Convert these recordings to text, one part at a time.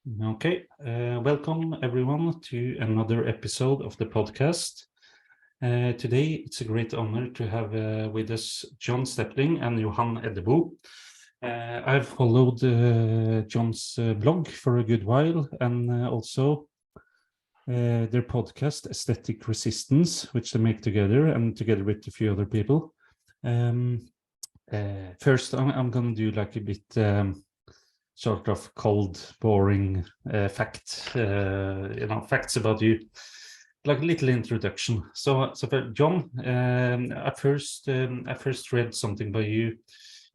Okay, welcome everyone to another episode of the podcast. Today it's a great honor to have with us John Steppling and Johan Eddebo. I've followed John's blog for a good while and also their podcast, Aesthetic Resistance, which they make together and together with a few other people. First, I'm going to do like a bit sort of cold, boring facts about you, like a little introduction. So for John, I first read something by you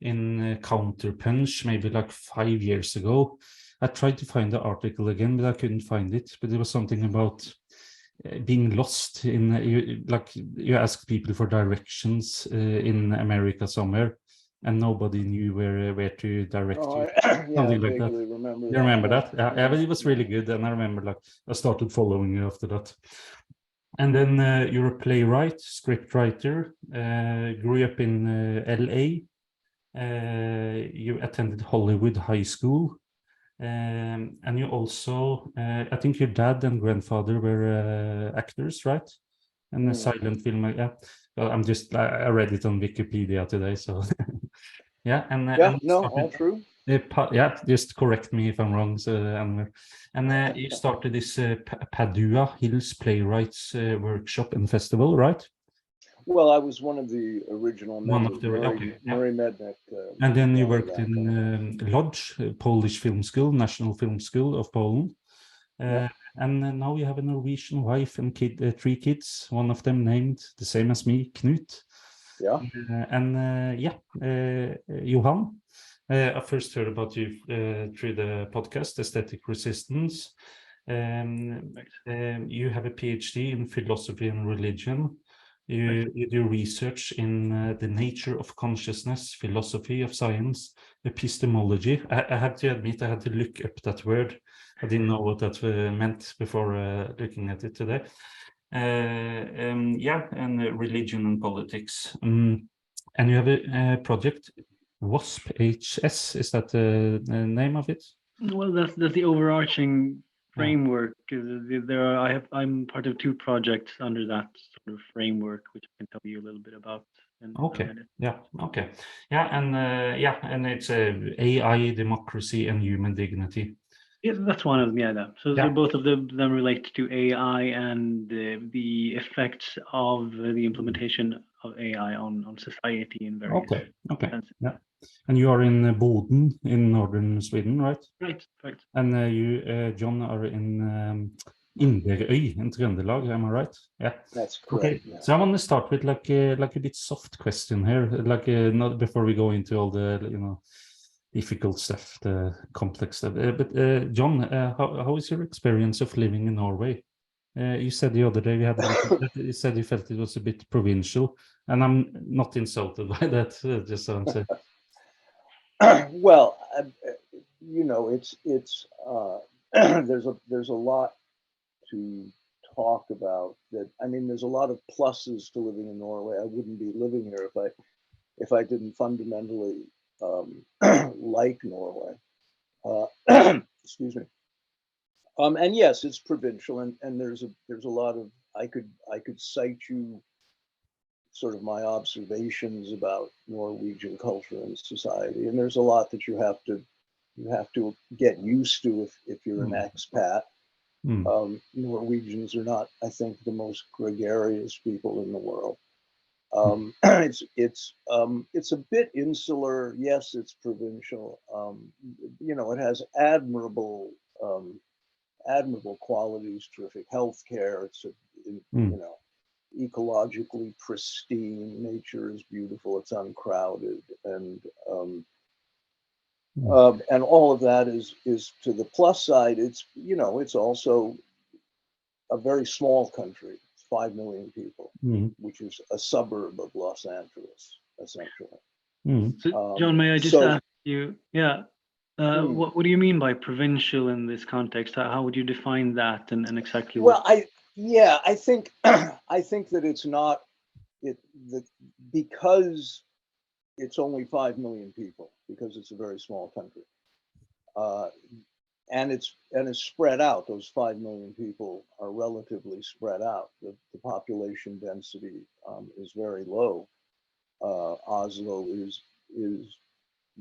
in Counterpunch, maybe like 5 years ago. I tried to find the article again, but I couldn't find it. But it was something about being lost in, you asked people for directions in America somewhere, and nobody knew where to direct you. Something like that. Remember You remember that? Yeah, but it was really good, and I remember like I started following you after that. And then you're a playwright, script writer, grew up in LA. You attended Hollywood High School, and you also, I think your dad and grandfather were actors, right? And a silent film, yeah. Well, I read it on Wikipedia today, so yeah. And all true. yeah, just correct me if I'm wrong. So, and you started this Padua Hills Playwrights Workshop and Festival, right? Well, I was one of the original One members, of the Murray Mednick. and then you worked in Lodz, Polish Film School, National Film School of Poland. And now you have a Norwegian wife and 3 kids, one of them named the same as me, Knut. Yeah. Johan, I first heard about you through the podcast, Aesthetic Resistance. You have a Ph.D. in philosophy and religion. You do research in the nature of consciousness, philosophy of science, epistemology. I have to admit, I had to look up that word. I didn't know what that meant before looking at it today. And religion and politics. And you have a project, WASP-HS. Is that the name of it? Well, that's the overarching framework. I'm part of 2 projects under that sort of framework, which I can tell you a little bit about. Okay. Yeah. Okay. Yeah. And it's AI, democracy, and human dignity. Yeah, that's one of them. Yeah. So both of them relate to AI and the effects of the implementation of AI on society in various. Okay. Yeah. And you are in Boden in northern Sweden, right? Right. And you, John, are in Inderøy in Trøndelag. Am I right? Yeah. That's correct. Okay. Yeah. So I want to start with like a bit soft question here, not before we go into all the difficult stuff, the complex stuff. But John, how is your experience of living in Norway? You said the other day you said you felt it was a bit provincial, and I'm not insulted by that. Just so I'm saying. Well, it's there's a lot to talk about. That I mean, there's a lot of pluses to living in Norway. I wouldn't be living here if I didn't fundamentally like Norway. Excuse me. And yes, it's provincial, and there's a lot of I could cite you sort of my observations about Norwegian culture and society, and there's a lot that you have to get used to if you're an expat. Norwegians are not, I think, the most gregarious people in the world. It's a bit insular. Yes, it's provincial. It has admirable qualities, terrific healthcare. It's ecologically pristine. Nature is beautiful. It's uncrowded, and all of that is to the plus side. It's also a very small country. 5 million people, which is a suburb of Los Angeles, essentially. So, John, may I just ask you? Yeah. What do you mean by provincial in this context? How would you define that, and exactly? Well, I think that it's not because it's only 5 million people, because it's a very small country, and is spread out. Those 5 million people are relatively spread out. The population density is very low. Oslo is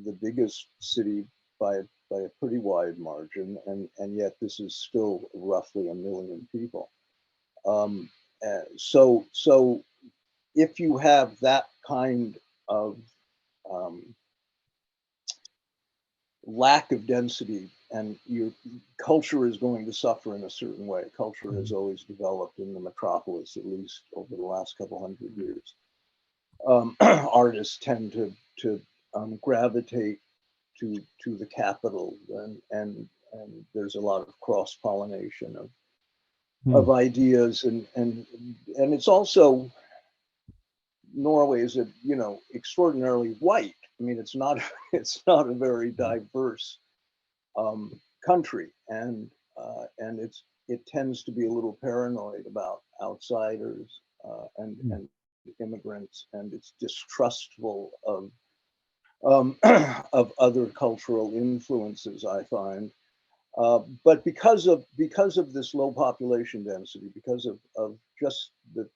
the biggest city by a pretty wide margin, and yet this is still roughly 1 million people. So if you have that kind of lack of density, and your culture is going to suffer in a certain way. Culture has always developed in the metropolis, at least over the last couple hundred years. Artists tend to gravitate to the capital, and there's a lot of cross-pollination of ideas, and it's also, Norway is extraordinarily white. I mean, it's not a very diverse country, and it tends to be a little paranoid about outsiders and immigrants, and it's distrustful of other cultural influences, I find. But because of this low population density, because of just the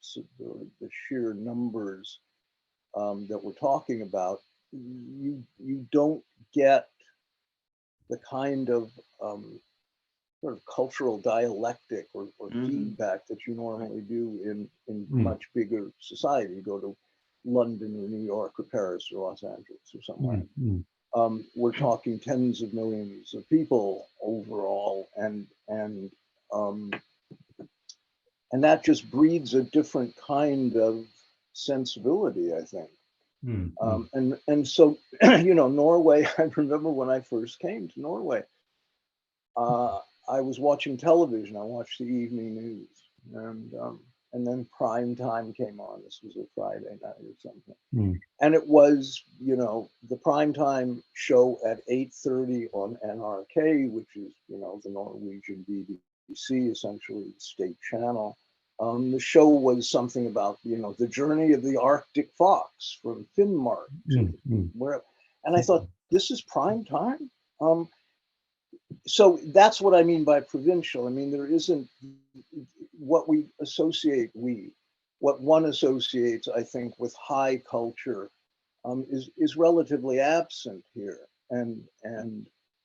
sheer numbers that we're talking about, you don't get the kind of sort of cultural dialectic or feedback that you normally do in much bigger society. You go to London or New York or Paris or Los Angeles or somewhere. We're talking tens of millions of people overall, and that just breeds a different kind of sensibility, I think. And so, Norway, I remember when I first came to Norway, I was watching television. I watched the evening news, and then prime time came on. This was a Friday night or something. And it was, the prime time show at 8:30 on NRK, which is, the Norwegian BBC, essentially the state channel. The show was something about, the journey of the Arctic fox from Finnmark to where, and I thought, this is prime time? So that's what I mean by provincial. I mean, there isn't what one associates, I think, with high culture is relatively absent here. And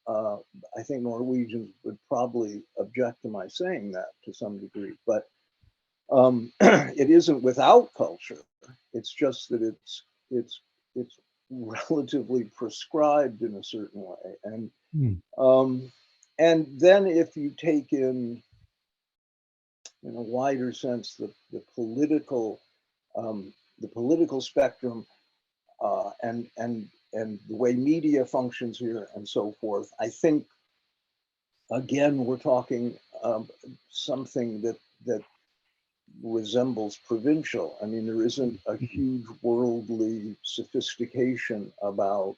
I think Norwegians would probably object to my saying that to some degree, but it isn't without culture. It's just that it's relatively prescribed in a certain way. And then if you take in a wider sense the political spectrum and the way media functions here and so forth, I think again we're talking something that resembles provincial. I mean, there isn't a huge worldly sophistication about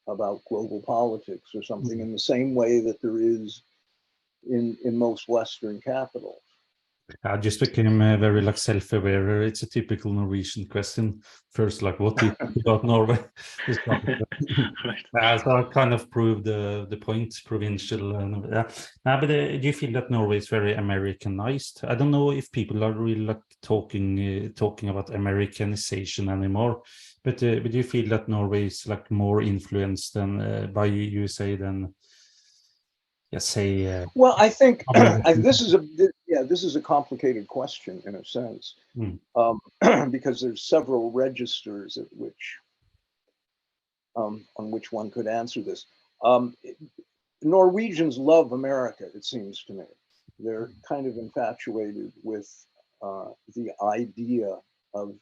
global politics or something in the same way that there is in most Western capitals. I just became very self-aware. It's a typical Norwegian question. First, what do you think about Norway? Right. So I kind of proved the point, provincial. But do you feel that Norway is very Americanized? I don't know if people are really talking about Americanization anymore. But do you feel that Norway is more influenced than by USA than? Well, I think this is a complicated question in a sense, because there's several registers at which on which one could answer this. Norwegians love America, it seems to me. They're kind of infatuated with the idea of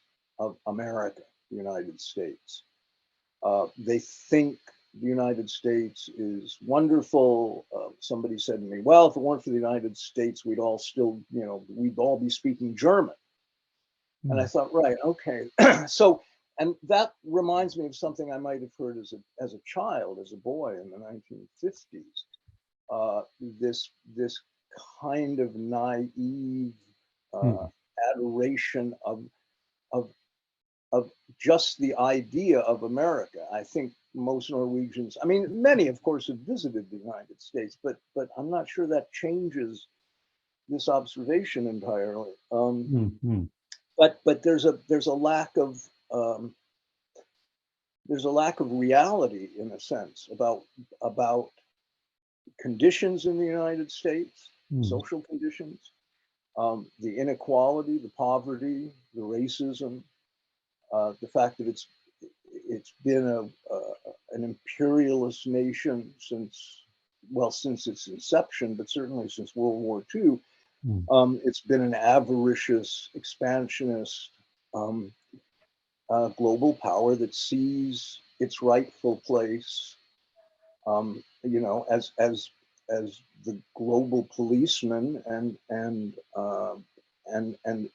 America, the United States. They think the United States is wonderful. Somebody said to me, well, if it weren't for the United States, we'd all be speaking German. And I thought, right, okay. So, and that reminds me of something I might have heard as a child, as a boy in the 1950s. This kind of naive adoration of just the idea of America. I think most Norwegians, I mean, many, of course, have visited the United States, but I'm not sure that changes this observation entirely. But there's a lack of reality, in a sense, about conditions in the United States, social conditions, the inequality, the poverty, the racism, the fact that it's been an imperialist nation since its inception, but certainly since World War II. It's been an avaricious, expansionist global power that sees its rightful place, as the global policeman, and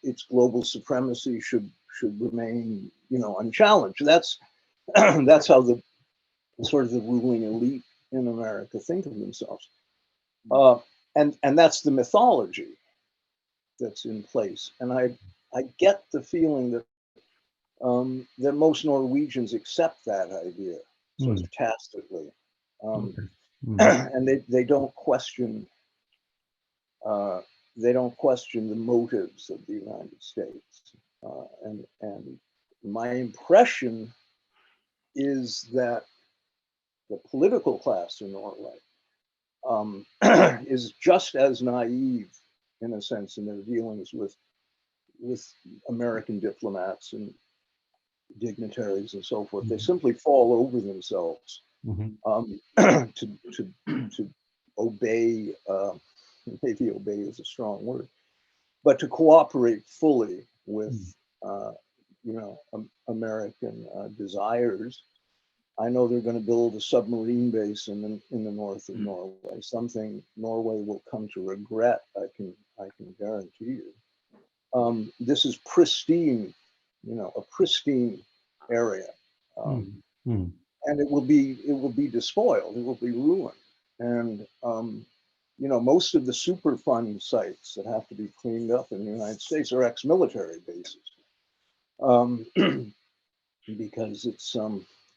its global supremacy should remain, unchallenged. That's that's how the sort of the ruling elite in America think of themselves, and that's the mythology that's in place. And I get the feeling that that most Norwegians accept that idea sort of tacitly, and they don't question the motives of the United States. And my impression is that the political class in Norway is just as naive, in a sense, in their dealings with American diplomats and dignitaries and so forth. They simply fall over themselves to obey. Maybe obey is a strong word, but to cooperate fully with American desires. I know they're going to build a submarine base in the north of Norway, something Norway will come to regret. I can guarantee you. This is pristine, a pristine area, and it will be despoiled. It will be ruined, and most of the Superfund sites that have to be cleaned up in the United States are ex-military bases, because it's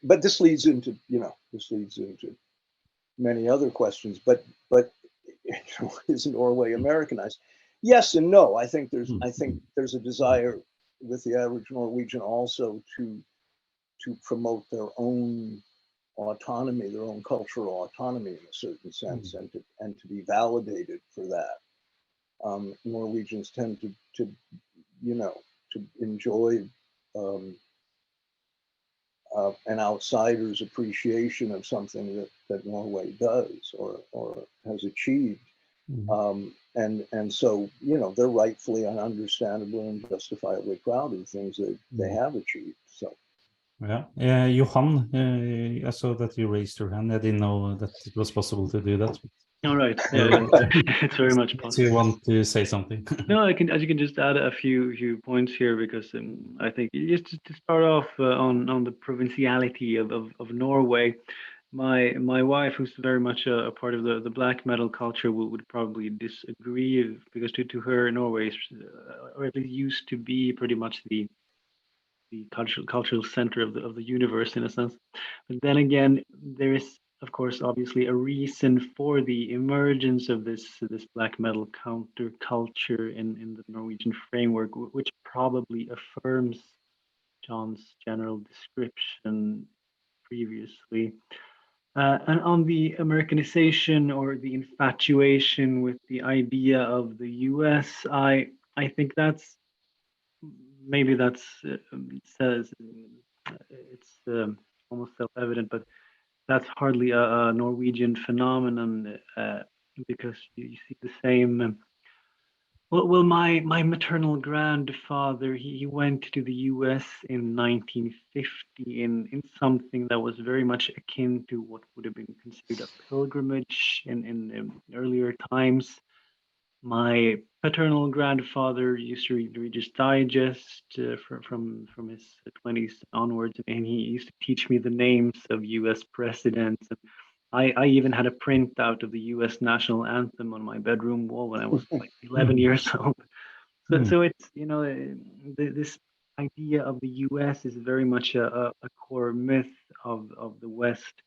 But this leads into many other questions. But is Norway Americanized? Yes and no. I think there's a desire with the average Norwegian also to promote their own autonomy, their own cultural autonomy in a certain sense, and to be validated for that. Norwegians tend to enjoy an outsider's appreciation of something that Norway does or has achieved. And so, they're rightfully and understandably and justifiably proud of things that they have achieved. So. Yeah, Johan, I saw that you raised your hand. I didn't know that it was possible to do that. All right. Yeah, it's very much possible. Do you want to say something? No, I can just add a few points here, because I think just to start off on the provinciality of Norway. My wife, who's very much a part of the black metal culture, would probably disagree, because to her, Norway is, or at least used to be, pretty much the cultural center of the universe, in a sense. But then again, there is, of course, obviously a reason for the emergence of this black metal counterculture in the Norwegian framework, which probably affirms John's general description previously. And on the Americanization or the infatuation with the idea of the US, I think that's says it's almost self-evident, but that's hardly a Norwegian phenomenon, because you see the same. Well, my maternal grandfather, he went to the U.S. in 1950 in something that was very much akin to what would have been considered a pilgrimage in earlier times. My paternal grandfather used to read Reader's Digest from his 20s onwards, and he used to teach me the names of U.S. presidents. And I even had a printout of the U.S. national anthem on my bedroom wall when I was like 11 years old. So it's this idea of the U.S. is very much a core myth of the West.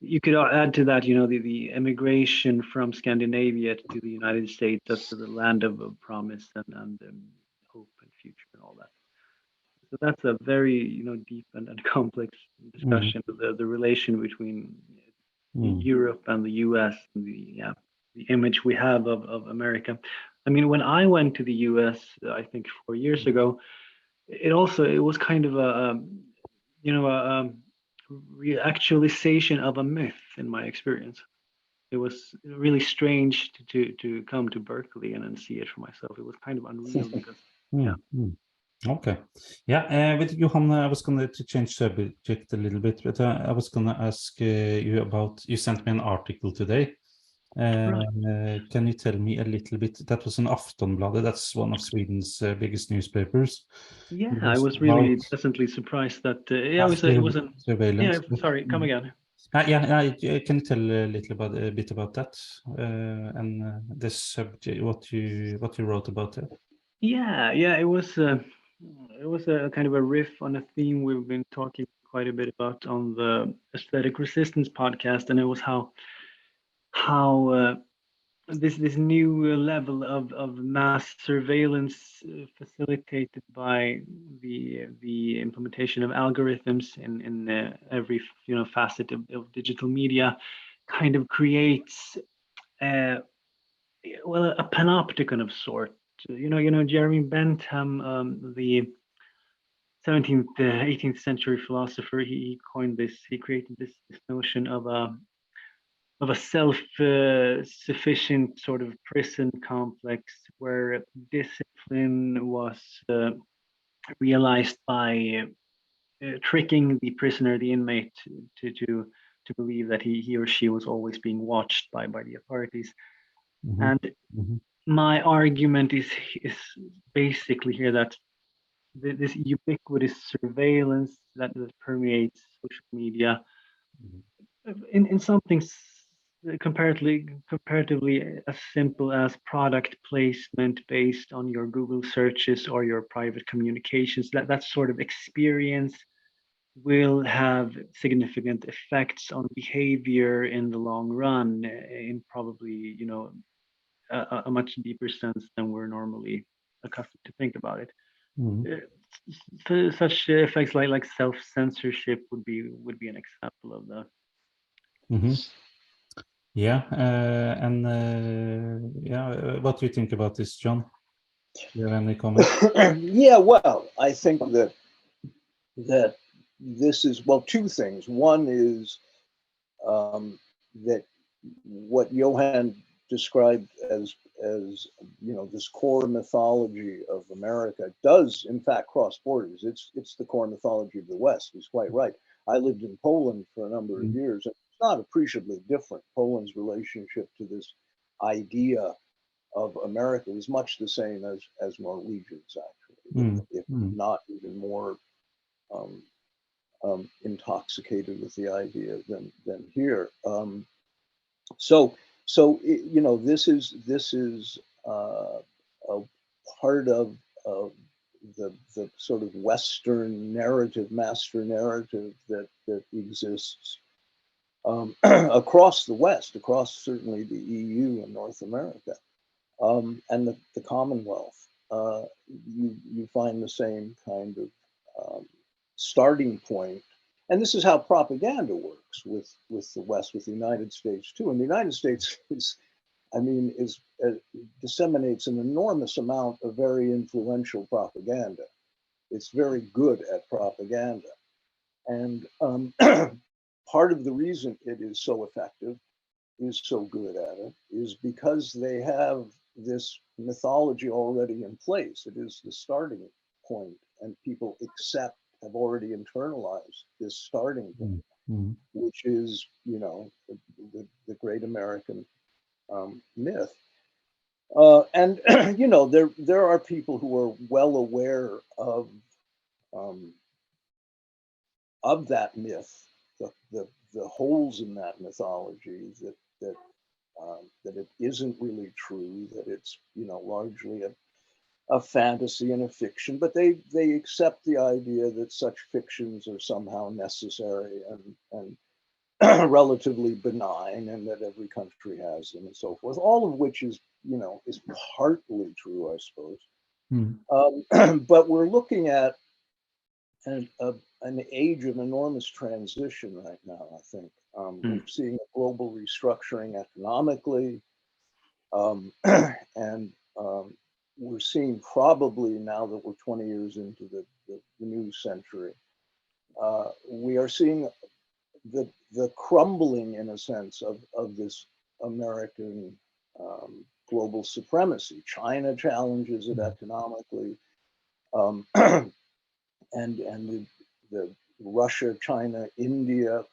You could add to that, the immigration from Scandinavia to the United States as the land of promise and hope and future and all that. So that's a very, deep and complex discussion of the relation between Europe and the U.S. and the image we have of America. I mean, when I went to the U.S., I think 4 years ago, it was kind of a reactualization of a myth in my experience. It was really strange to come to Berkeley and then see it for myself. It was kind of unreal because Okay. Yeah, with Johan, I was going to change subject a little bit, but I was going to ask you about, you sent me an article today. Can you tell me a little bit? That was in Aftonbladet, that's one of Sweden's biggest newspapers. Yeah, I was really pleasantly surprised that, it was a surveillance. Yeah, sorry, come again. Can you tell a bit about that and this subject, what you wrote about it? Yeah, it was a kind of a riff on a theme we've been talking quite a bit about on the Aesthetic Resistance podcast, and it was how this new level of mass surveillance facilitated by the implementation of algorithms in every facet of digital media kind of creates a panopticon of sort. Jeremy Bentham, the 17th, 18th century philosopher, he coined this. He created this notion of a self-sufficient sort of prison complex where discipline was realized by tricking the prisoner, the inmate, to believe that he or she was always being watched by the authorities. And my argument is basically here that this ubiquitous surveillance that permeates social media in something comparatively as simple as product placement based on your Google searches or your private communications, that sort of experience will have significant effects on behavior in the long run, in probably a much deeper sense than we're normally accustomed to think about it. Such effects like self-censorship would be an example of that. Yeah, what do you think about this, John? Do you have any comments? Yeah, well, I think that this is, well, two things. One is that what Johan described as this core mythology of America does in fact cross borders. It's the core mythology of the West. He's quite right. I lived in Poland for a number of years, and it's not appreciably different. Poland's relationship to this idea of America is much the same as Norwegians, actually, if not even more intoxicated with the idea than here. So this is a part of the sort of Western narrative, master narrative that exists across the West, across certainly the EU and North America, and the Commonwealth. You find the same kind of starting point. And this is how propaganda works with the West, with the United States too. And the United States disseminates an enormous amount of very influential propaganda. It's very good at propaganda. And part of the reason it is so effective, is so good at it, is because they have this mythology already in place. It is the starting point, and people have already internalized this starting point, which is, the great American myth. And there are people who are well aware of that myth, the holes in that mythology, that it isn't really true, that it's largely a fantasy and a fiction, but they accept the idea that such fictions are somehow necessary and relatively benign, and that every country has them and so forth. All of which is, is partly true, I suppose. But we're looking at an age of enormous transition right now, I think. We're seeing a global restructuring economically, and we're seeing, probably now that we're 20 years into the new century, we are seeing the crumbling, in a sense, of this American global supremacy. China challenges it economically, and the Russia, China, India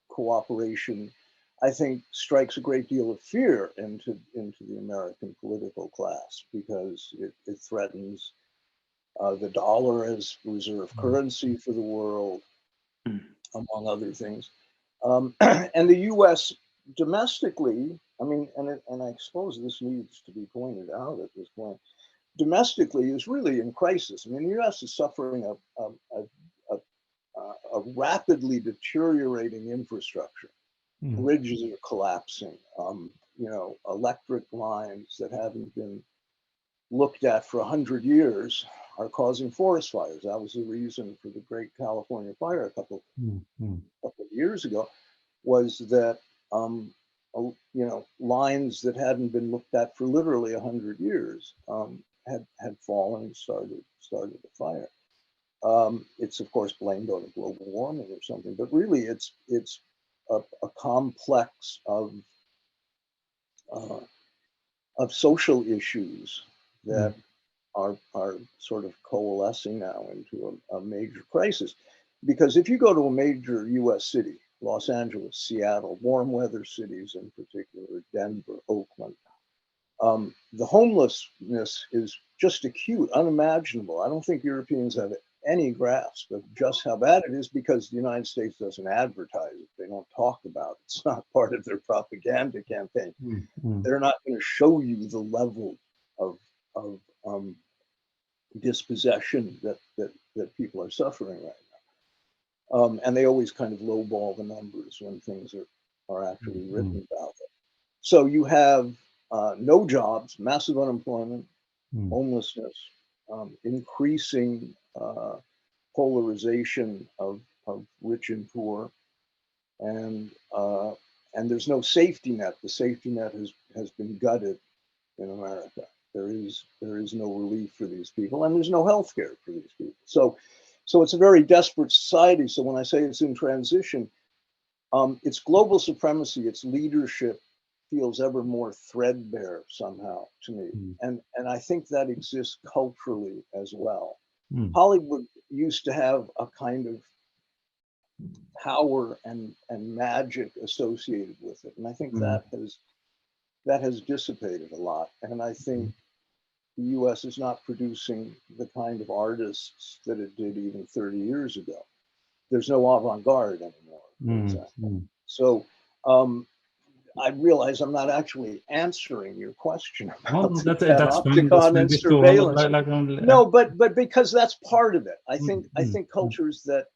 cooperation, I think, strikes a great deal of fear into the American political class, because it threatens the dollar as reserve currency for the world, among other things. And the U.S. domestically, I mean, and I suppose this needs to be pointed out at this point, domestically is really in crisis. I mean, the U.S. is suffering a rapidly deteriorating infrastructure. Bridges are collapsing. Electric lines that haven't been looked at for 100 years are causing forest fires. That was the reason for the Great California Fire a couple of years ago, was that lines that hadn't been looked at for literally 100 years had fallen and started the fire. It's of course blamed on global warming or something, but really it's a complex of social issues that are sort of coalescing now into a major crisis. Because if you go to a major U.S. city, Los Angeles, Seattle, warm weather cities in particular, Denver, Oakland, the homelessness is just acute, unimaginable. I don't think Europeans have any grasp of just how bad it is, because the United States doesn't advertise it. They don't talk about it. It's not part of their propaganda campaign. They're not going to show you the level of dispossession that people are suffering right now. And they always kind of lowball the numbers when things are actually written about it. So you have no jobs, massive unemployment, homelessness, increasing polarization of rich and poor, and there's no safety net. The safety net has been gutted in America. There is no relief for these people, and there's no health care for these people. So it's a very desperate society. So when I say it's in transition, it's global supremacy, its leadership feels ever more threadbare somehow to me. And I think that exists culturally as well. Hollywood used to have a kind of power and magic associated with it. And I think that has dissipated a lot. And I think the US is not producing the kind of artists that it did even 30 years ago. There's no avant-garde anymore, for example. So I realize I'm not actually answering your question about the panopticon and surveillance. No, but because that's part of it. I think cultures that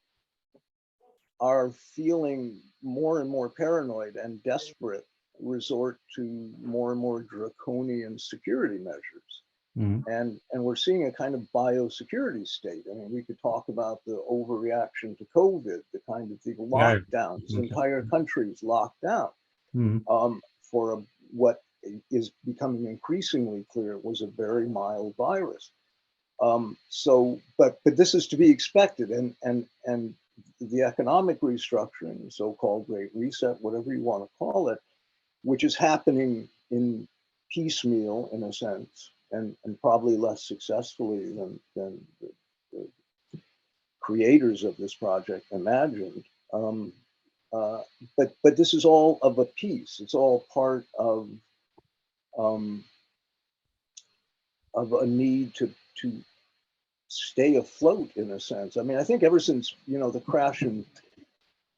are feeling more and more paranoid and desperate resort to more and more draconian security measures. And we're seeing a kind of biosecurity state. I mean, we could talk about the overreaction to COVID, the kind of the lockdowns, entire countries locked down for what is becoming increasingly clear was a very mild virus. But this is to be expected, and the economic restructuring, the so-called Great Reset, whatever you want to call it, which is happening in piecemeal in a sense, and probably less successfully than the creators of this project imagined. But this is all of a piece. It's all part of a need to stay afloat in a sense. I mean, I think ever since the crash in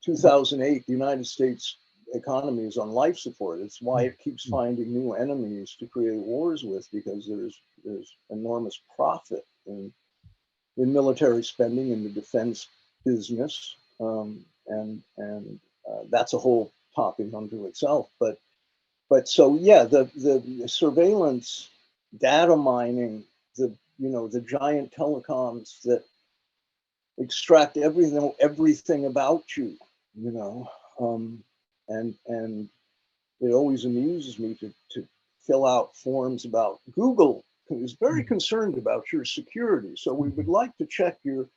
2008, the United States economy is on life support. It's why it keeps finding new enemies to create wars with, because there's enormous profit in military spending in the defense business, and that's a whole topic unto itself. But so yeah, the surveillance, data mining, the giant telecoms that extract everything about you, and it always amuses me to fill out forms about Google, who is very concerned about your security. So we would like to check your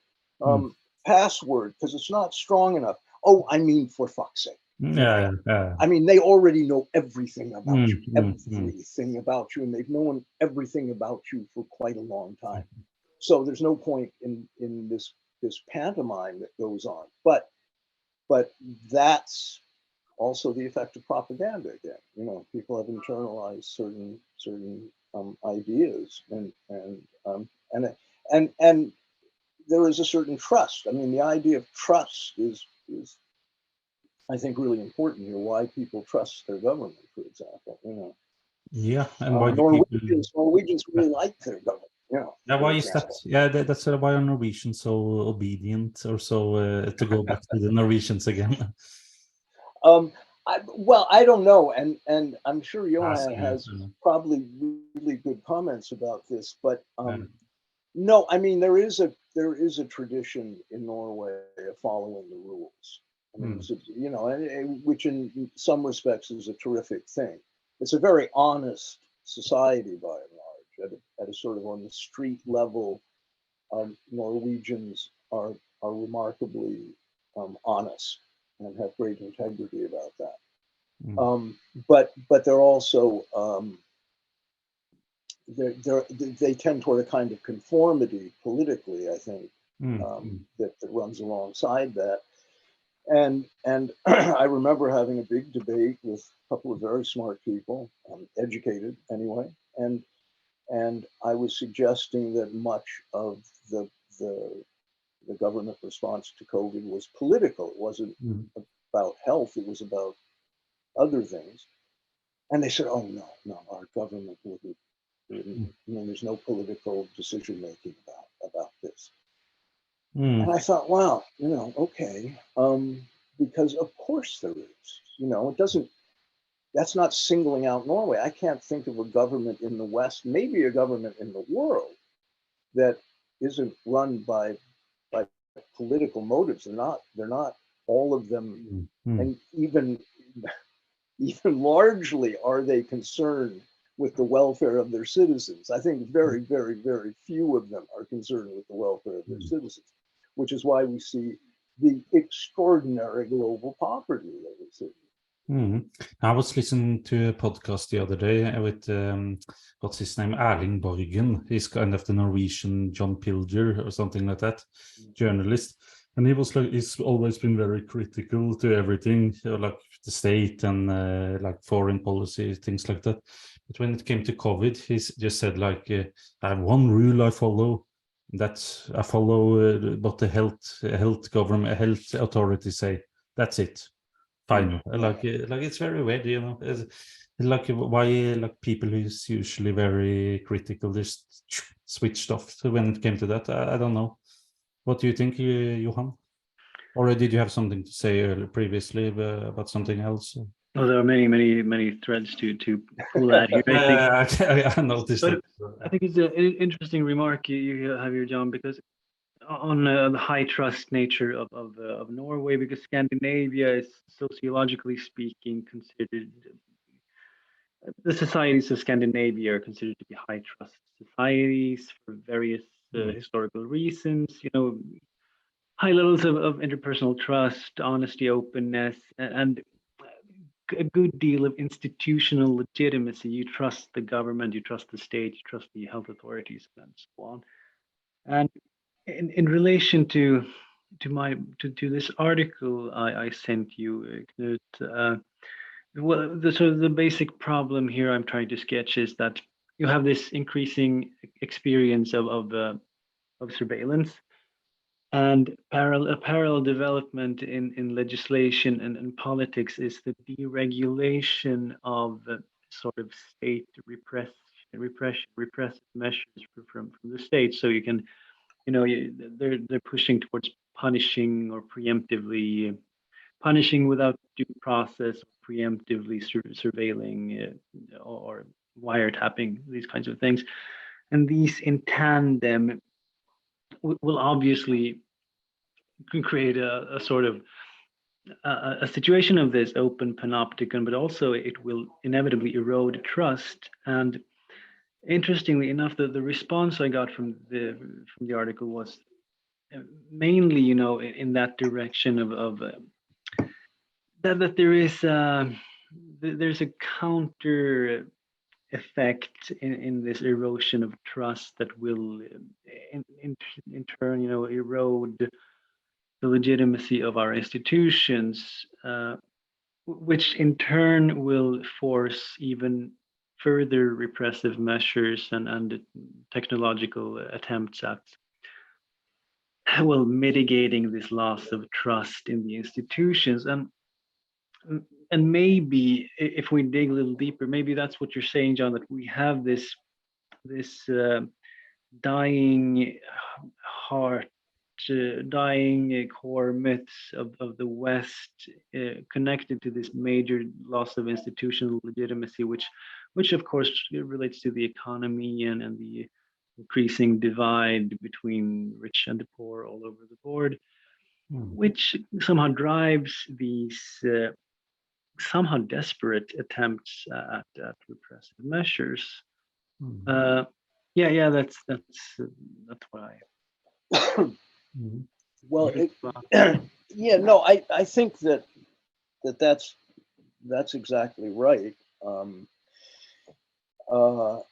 password because it's not strong enough. Oh, I mean, for fuck's sake. Yeah. I mean, they already know everything about you, everything about you, and they've known everything about you for quite a long time. So there's no point in this pantomime that goes on. But that's also the effect of propaganda again. People have internalized certain ideas, and there is a certain trust. I mean, the idea of trust is I think really important here. Why people trust their government, for example. Yeah, and why do people... Norwegians really like their government. Yeah, why is that? Yeah, that's why are Norwegians so obedient, or so to go back to the Norwegians again? I don't know, and I'm sure Johan has probably really good comments about this, but no, I mean there is a tradition in Norway of following the rules. I mean, which in some respects is a terrific thing. It's a very honest society by and large. At a sort of on the street level, Norwegians are remarkably honest and have great integrity about that. But they're also they tend toward a kind of conformity politically, I think, that runs alongside that. And I remember having a big debate with a couple of very smart people, educated anyway, and I was suggesting that much of the government response to COVID was political. It wasn't about health; it was about other things. And they said, "Oh no, our government wouldn't. There's no political decision making about this." And I thought, wow, okay, because of course there is. It doesn't. That's not singling out Norway. I can't think of a government in the West, maybe a government in the world, that isn't run by political motives. They're not all of them, and even largely are they concerned with the welfare of their citizens. I think very, very, very few of them are concerned with the welfare of their citizens, which is why we see the extraordinary global poverty that we see. I was listening to a podcast the other day with what's his name, Erling Borgen. He's kind of the Norwegian John Pilger or something like that, journalist. And he was like, he's always been very critical to everything, like the state and like foreign policy, things like that. But when it came to COVID, he just said like, I have one rule I follow. That I follow what the health government, health authorities say. That's it. Fine. Like it's very weird, like why like people who's usually very critical just switched off when it came to that. I don't know. What do you think, Johan? Or did you have something to say previously about something else? Well, there are many threads to pull at here. I noticed it. I think it's an interesting remark you have here, John, because on the high trust nature of Norway, because Scandinavia is sociologically speaking considered, the societies of Scandinavia are considered to be high trust societies for various historical reasons. High levels of interpersonal trust, honesty, openness, and a good deal of institutional legitimacy. You trust the government, you trust the state, you trust the health authorities, and so on. And in relation to this article I sent you, Knut, well, the basic problem here I'm trying to sketch is that you have this increasing experience of surveillance, And a parallel development in legislation and politics is the deregulation of sort of state repressive measures from the state. So you can, they're pushing towards punishing or preemptively punishing without due process, preemptively surveilling or wiretapping, these kinds of things. And these in tandem will obviously create a sort of a situation of this open panopticon, but also it will inevitably erode trust. And interestingly enough, the response I got from the article was mainly, in that direction of that there is there's a counter effect in this erosion of trust that will in turn, erode the legitimacy of our institutions, which in turn will force even further repressive measures and technological attempts at, well, mitigating this loss of trust in the institutions. And maybe if we dig a little deeper, maybe that's what you're saying, John, that we have this dying heart, dying core myths of the West connected to this major loss of institutional legitimacy, which of course relates to the economy and the increasing divide between rich and the poor all over the board, which somehow drives these somehow desperate attempts at repressive measures. That's what I. Well, yeah, no, I think that's exactly right. The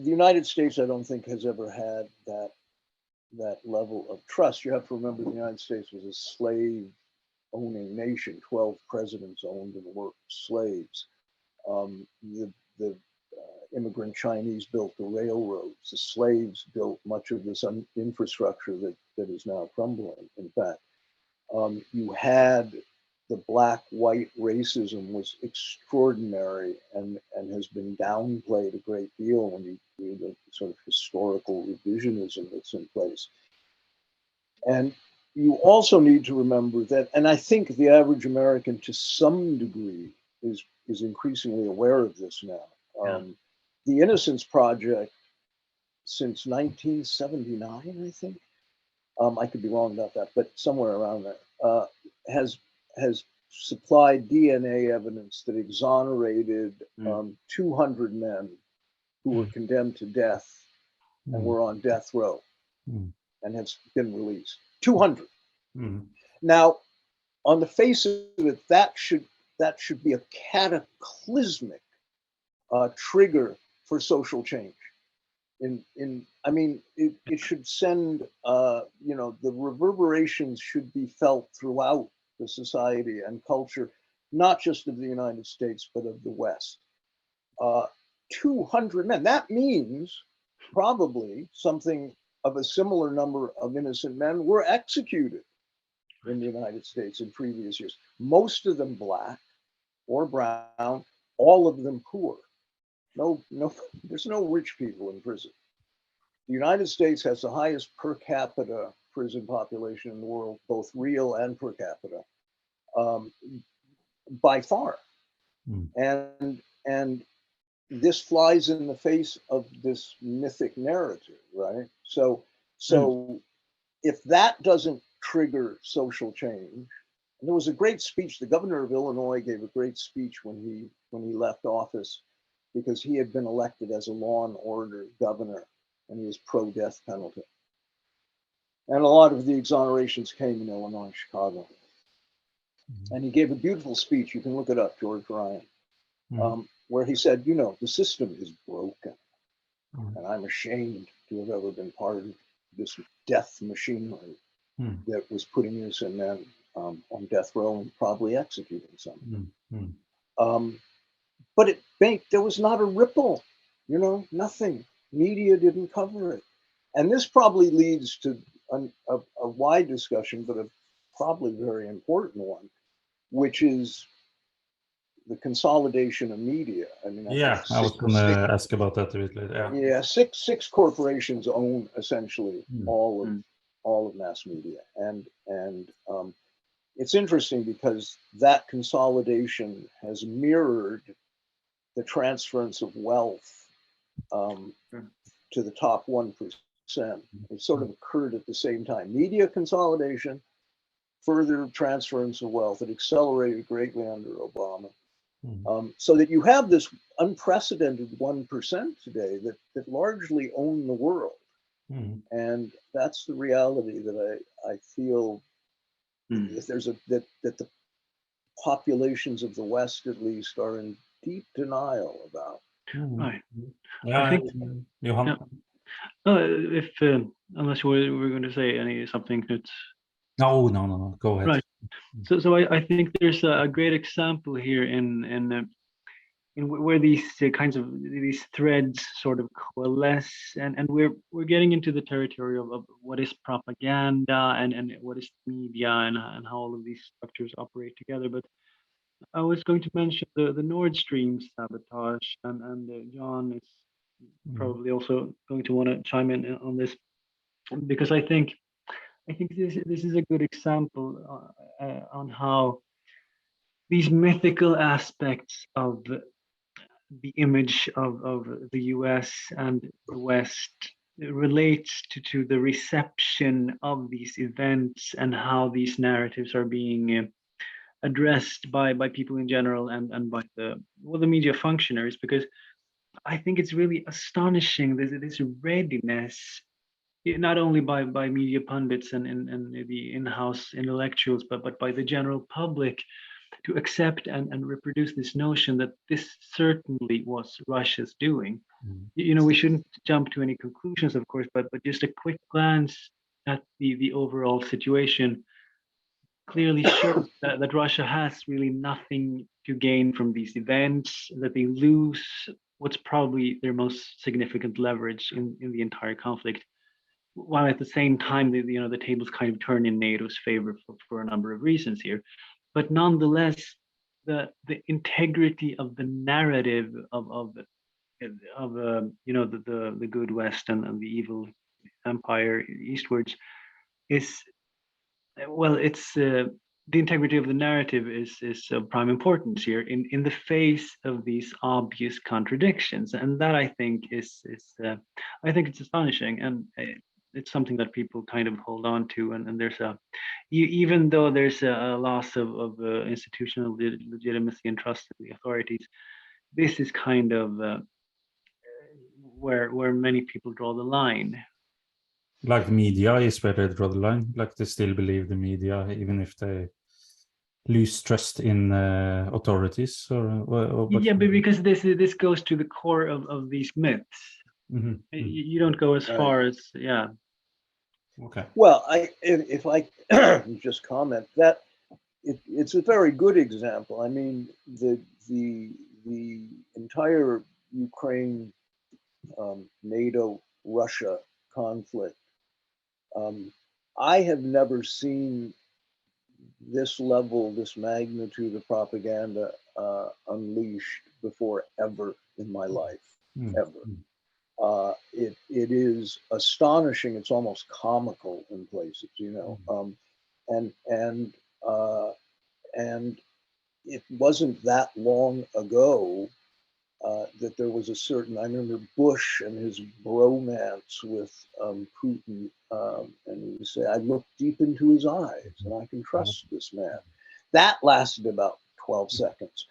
United States, I don't think, has ever had that level of trust. You have to remember the United States was a slave-owning nation. 12 presidents owned and worked slaves. The immigrant Chinese built the railroads. The slaves built much of this infrastructure that is now crumbling. In fact, you had the black-white racism was extraordinary and has been downplayed a great deal when you read the sort of historical revisionism that's in place. And you also need to remember that, and I think the average American to some degree is increasingly aware of this now. The Innocence Project since 1979, I think, I could be wrong about that, but somewhere around there, has supplied DNA evidence that exonerated 200 men who were condemned to death and were on death row and have been released. 200. Now, on the face of it, that should be a cataclysmic trigger for social change. I mean, it should send, the reverberations should be felt throughout the society and culture, not just of the United States, but of the West. 200 men, that means probably something of a similar number of innocent men were executed in the United States in previous years. Most of them black or brown, all of them poor. No, there's no rich people in prison. The United States has the highest per capita prison population in the world, both real and per capita, by far. And this flies in the face of this mythic narrative, right? So if that doesn't trigger social change, and there was a great speech, the governor of Illinois gave a great speech when he left office, because he had been elected as a law and order governor and he was pro-death penalty. And a lot of the exonerations came in Illinois, Chicago. And he gave a beautiful speech, you can look it up, George Ryan, where he said, the system is broken. And I'm ashamed to have ever been part of this death machinery that was putting innocent men on death row and probably executing some. But there was not a ripple, nothing. Media didn't cover it. And this probably leads to a wide discussion, but a probably very important one, which is the consolidation of media. I mean, I Yeah, think I was going to ask about that a bit later. Yeah. six corporations own essentially Mm. all of mass media, and it's interesting because that consolidation has mirrored the transference of wealth to the top 1%. It sort of occurred at the same time. Media consolidation, further transference of wealth. It accelerated greatly under Obama. So that you have this unprecedented 1% today that largely own the world. And that's the reality that I feel if there's that the populations of the West at least are in deep denial about. Right. Yeah, I think, Johan. yeah. If unless we're going to say something, Knut. No. Go ahead. Right. So I think there's a great example here in where these kinds of these threads sort of coalesce, and we're getting into the territory of what is propaganda and what is media and how all of these structures operate together. But I was going to mention the Nord Stream sabotage, and John is probably also going to want to chime in on this, because I think this is a good example on how these mythical aspects of the image of the US and the West relates to the reception of these events and how these narratives are being addressed by people in general and by the media functionaries, because I think it's really astonishing this readiness, not only by media pundits and the in-house intellectuals, but by the general public, to accept and reproduce this notion that this certainly was Russia's doing. We shouldn't jump to any conclusions, of course, but just a quick glance at the overall situation clearly shows that Russia has really nothing to gain from these events, that they lose what's probably their most significant leverage in the entire conflict, while at the same time the tables kind of turn in NATO's favor for a number of reasons here. But nonetheless, the integrity of the narrative of the good West and the evil empire eastwards is, well, it's the integrity of the narrative is of prime importance here in the face of these obvious contradictions, and that I think is I think it's astonishing, and it's something that people kind of hold on to, and there's even though there's a loss of institutional legitimacy and trust in the authorities, this is kind of where many people draw the line. Like the media is where they draw the line. Like they still believe the media, even if they lose trust in authorities. Or yeah, but because this goes to the core of these myths. You don't go as far as Okay. Well, if I just comment that it's a very good example. I mean, the entire Ukraine NATO Russia conflict. I have never seen this level, this magnitude of propaganda unleashed before ever in my life, ever. It is astonishing. It's almost comical in places, and it wasn't that long ago that there was a certain, I remember Bush and his bromance with Putin, and he would say, I look deep into his eyes and I can trust this man. That lasted about 12 seconds.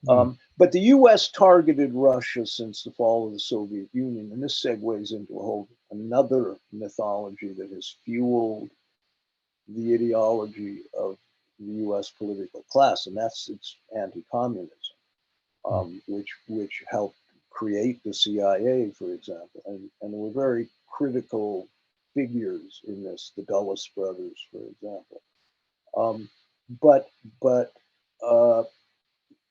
But the US targeted Russia since the fall of the Soviet Union, and this segues into another mythology that has fueled the ideology of the US political class, and that's its anti-communism. Which helped create the CIA, for example, and there were very critical figures in this, the Dulles brothers, for example. But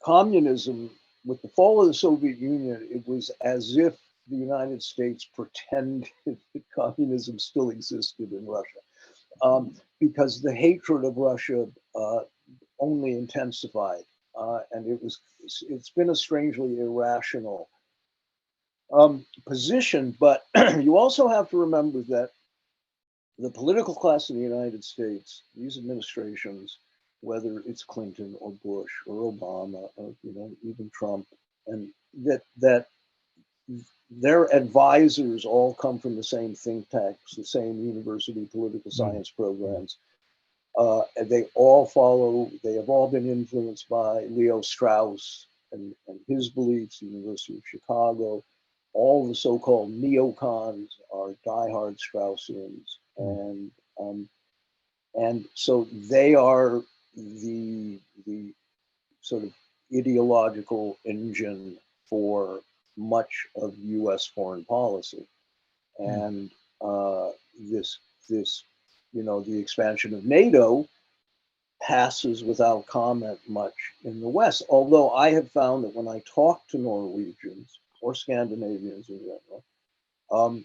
communism, with the fall of the Soviet Union, it was as if the United States pretended that communism still existed in Russia. because the hatred of Russia only intensified, and it's been a strangely irrational position. But you also have to remember that the political class in the United States, these administrations, whether it's Clinton or Bush or Obama or even Trump, and that their advisors all come from the same think tanks, the same university political science programs. They have all been influenced by Leo Strauss and his beliefs, the University of Chicago. All the so-called neocons are diehard Straussians, and so they are the sort of ideological engine for much of U.S. foreign policy, and this the expansion of NATO passes without comment much in the West. Although I have found that when I talk to Norwegians or Scandinavians in general,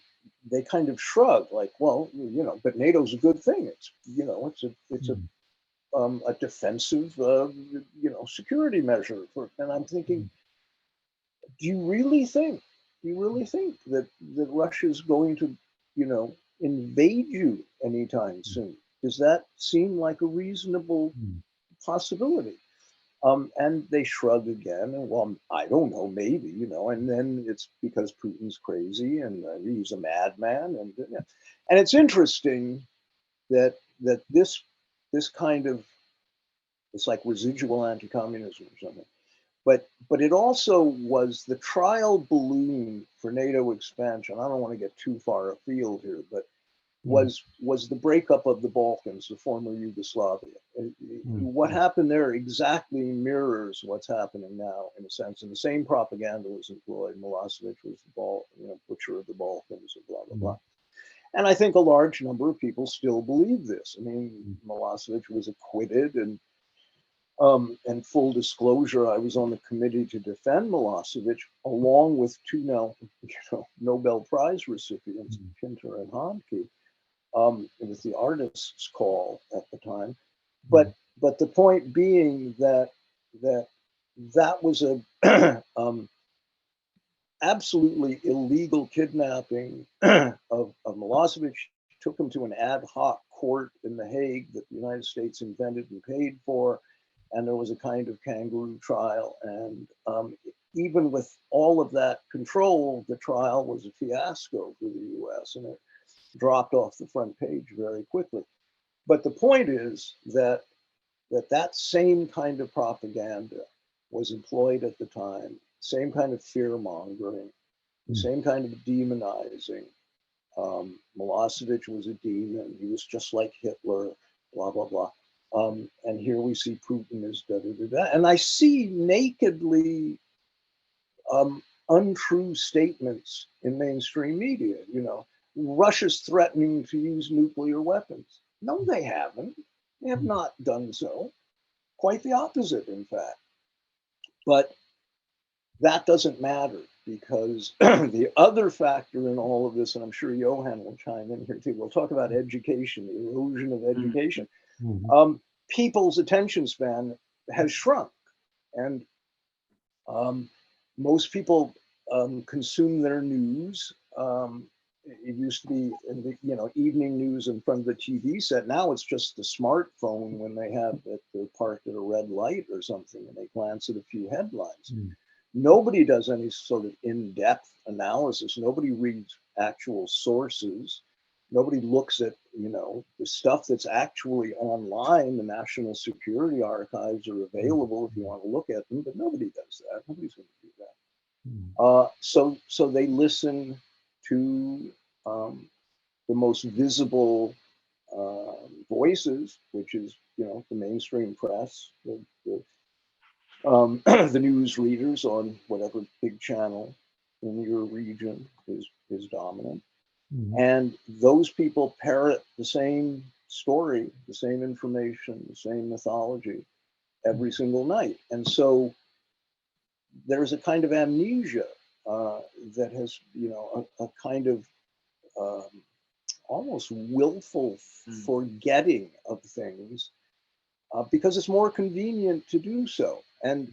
they kind of shrug, like, well, but NATO's a good thing. It's a defensive, security measure. And I'm thinking, do you really think that Russia's going to, invade you anytime soon? Does that seem like a reasonable possibility? And they shrug again, and well, I don't know, maybe, and then it's because Putin's crazy and he's a madman, and it's interesting that this kind of, it's like residual anti-communism or something. But it also was the trial balloon for NATO expansion. I don't want to get too far afield here, but was the breakup of the Balkans, the former Yugoslavia. What happened there exactly mirrors what's happening now, in a sense. And the same propaganda was employed. Milosevic was the butcher of the Balkans, and blah, blah, blah. And I think a large number of people still believe this. I mean, Milosevic was acquitted, and full disclosure, I was on the committee to defend Milosevic, along with two now, Nobel Prize recipients, Pinter and Handke. It was the artist's call at the time, but the point being that was a absolutely illegal kidnapping of Milosevic. Took him to an ad hoc court in The Hague that the United States invented and paid for. And there was a kind of kangaroo trial. And even with all of that control, the trial was a fiasco for the US, and it dropped off the front page very quickly. But the point is that same kind of propaganda was employed at the time, same kind of fear mongering, same kind of demonizing. Milosevic was a demon. He was just like Hitler, blah, blah, blah. And here we see Putin is da, da, da, da. And I see nakedly untrue statements in mainstream media. Russia's threatening to use nuclear weapons. No, they haven't. They have not done so. Quite the opposite, in fact. But that doesn't matter, because the other factor in all of this, and I'm sure Johan will chime in here too, we'll talk about education, the erosion of education. People's attention span has shrunk, and most people consume their news. It used to be in the evening news in front of the TV set. Now it's just the smartphone when they're parked at a red light or something, and they glance at a few headlines. Nobody does any sort of in-depth analysis. Nobody reads actual sources. Nobody looks at, the stuff that's actually online. The National Security Archives are available if you want to look at them, but nobody does that. Nobody's going to do that. So they listen to the most visible voices, which is, the mainstream press, the news readers on whatever big channel in your region is dominant. And those people parrot the same story, the same information, the same mythology every single night. And so there's a kind of amnesia that has, a kind of almost willful forgetting of things because it's more convenient to do so. And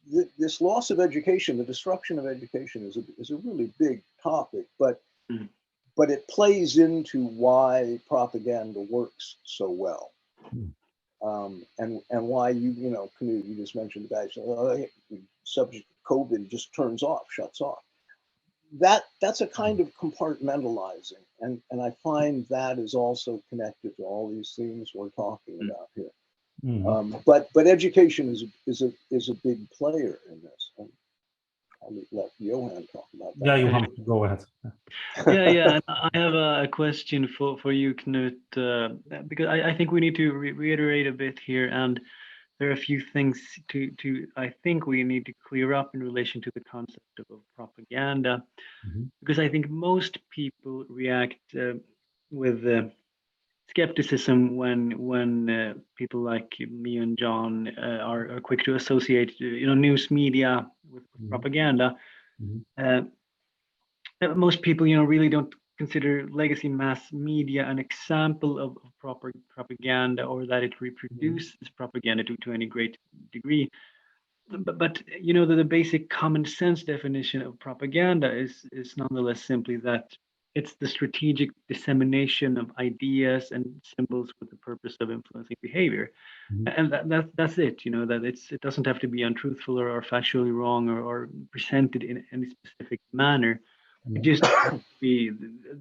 this loss of education, the destruction of education, is a really big topic, but it plays into why propaganda works so well. And why you know, Knut, you just mentioned the guy saying, the subject of COVID just turns off, shuts off. That's a kind of compartmentalizing, and I find that is also connected to all these themes we're talking about here. But education is a big player in this. And I'll let Johan talk about that. Yeah, Johan, go ahead. Yeah. I have a question for you, Knut, because I think we need to reiterate a bit here, and there are a few things I think we need to clear up in relation to the concept of propaganda, because I think most people react with skepticism when people like me and John are quick to associate news media with propaganda. Most people really don't consider legacy mass media an example of proper propaganda, or that it reproduces propaganda to any great degree. But the basic common sense definition of propaganda is nonetheless simply that it's the strategic dissemination of ideas and symbols with the purpose of influencing behavior. And that's it. That it doesn't have to be untruthful or factually wrong or presented in any specific manner. It just has to be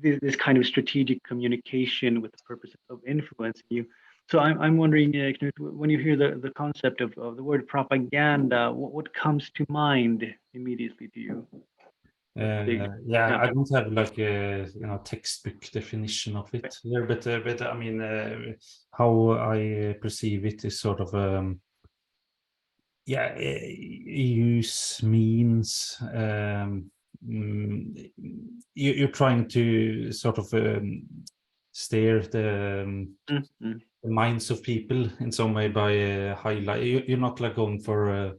this kind of strategic communication with the purpose of influencing you. So I'm wondering, Knut, when you hear the concept of the word propaganda, what comes to mind immediately to you? Yeah, I don't have like a textbook definition of it here, but I mean, how I perceive it is sort of use means you're trying to sort of steer the minds of people in some way by highlight. You're not like going for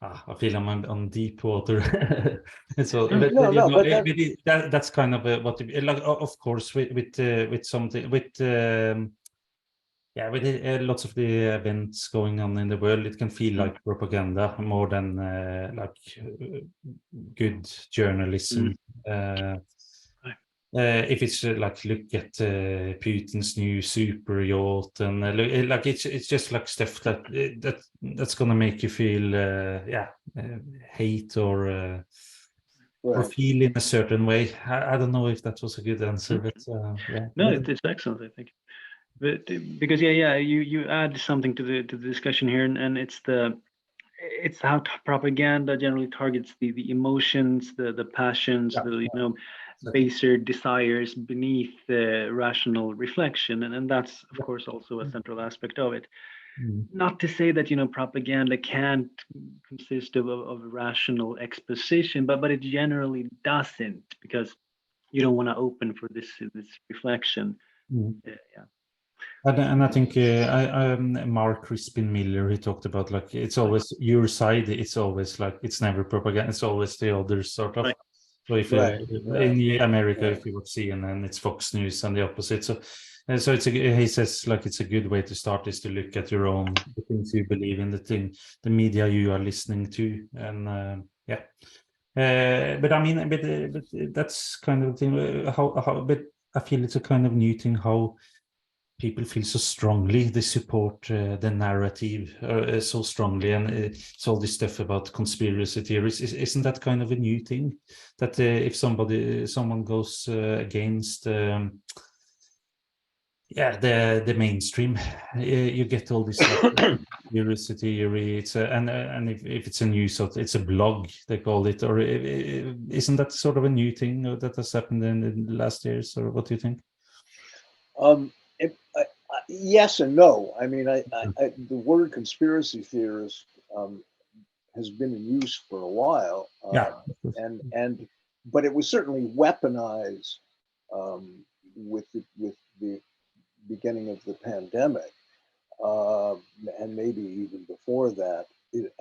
I feel I'm on deep water. So that's kind of what like, of course, with something with lots of the events going on in the world, it can feel like propaganda more than good journalism. If it's like look at Putin's new super yacht, and like it's just like stuff that's gonna make you feel hate or feel in a certain way. I don't know if that was a good answer, but no, it's excellent, I think. But because you add something to the discussion here, and it's how propaganda generally targets the emotions, the passions, baser desires beneath the rational reflection, and that's of course also a central aspect of it. Not to say that propaganda can't consist of rational exposition, but it generally doesn't, because you don't want to open for this reflection. And I think Mark Crispin Miller, he talked about like it's always your side. It's always like it's never propaganda. It's always the other sort of. Right. So if in America, if you would see, and then it's Fox News and the opposite. So he says like it's a good way to start is to look at your own, the things you believe in, the media you are listening to, and but I mean, but that's kind of the thing. But I feel it's a kind of new thing how people feel so strongly, they support the narrative so strongly, and it's all this stuff about conspiracy theories. Isn't that kind of a new thing? That if someone goes against the mainstream, you get all this conspiracy theory. It's and if it's a news, it's a blog they call it, or isn't that sort of a new thing that has happened in the last years, or what do you think? Yes and no. I mean, the word conspiracy theorist has been in use for a while, but it was certainly weaponized with the beginning of the pandemic, and maybe even before that. It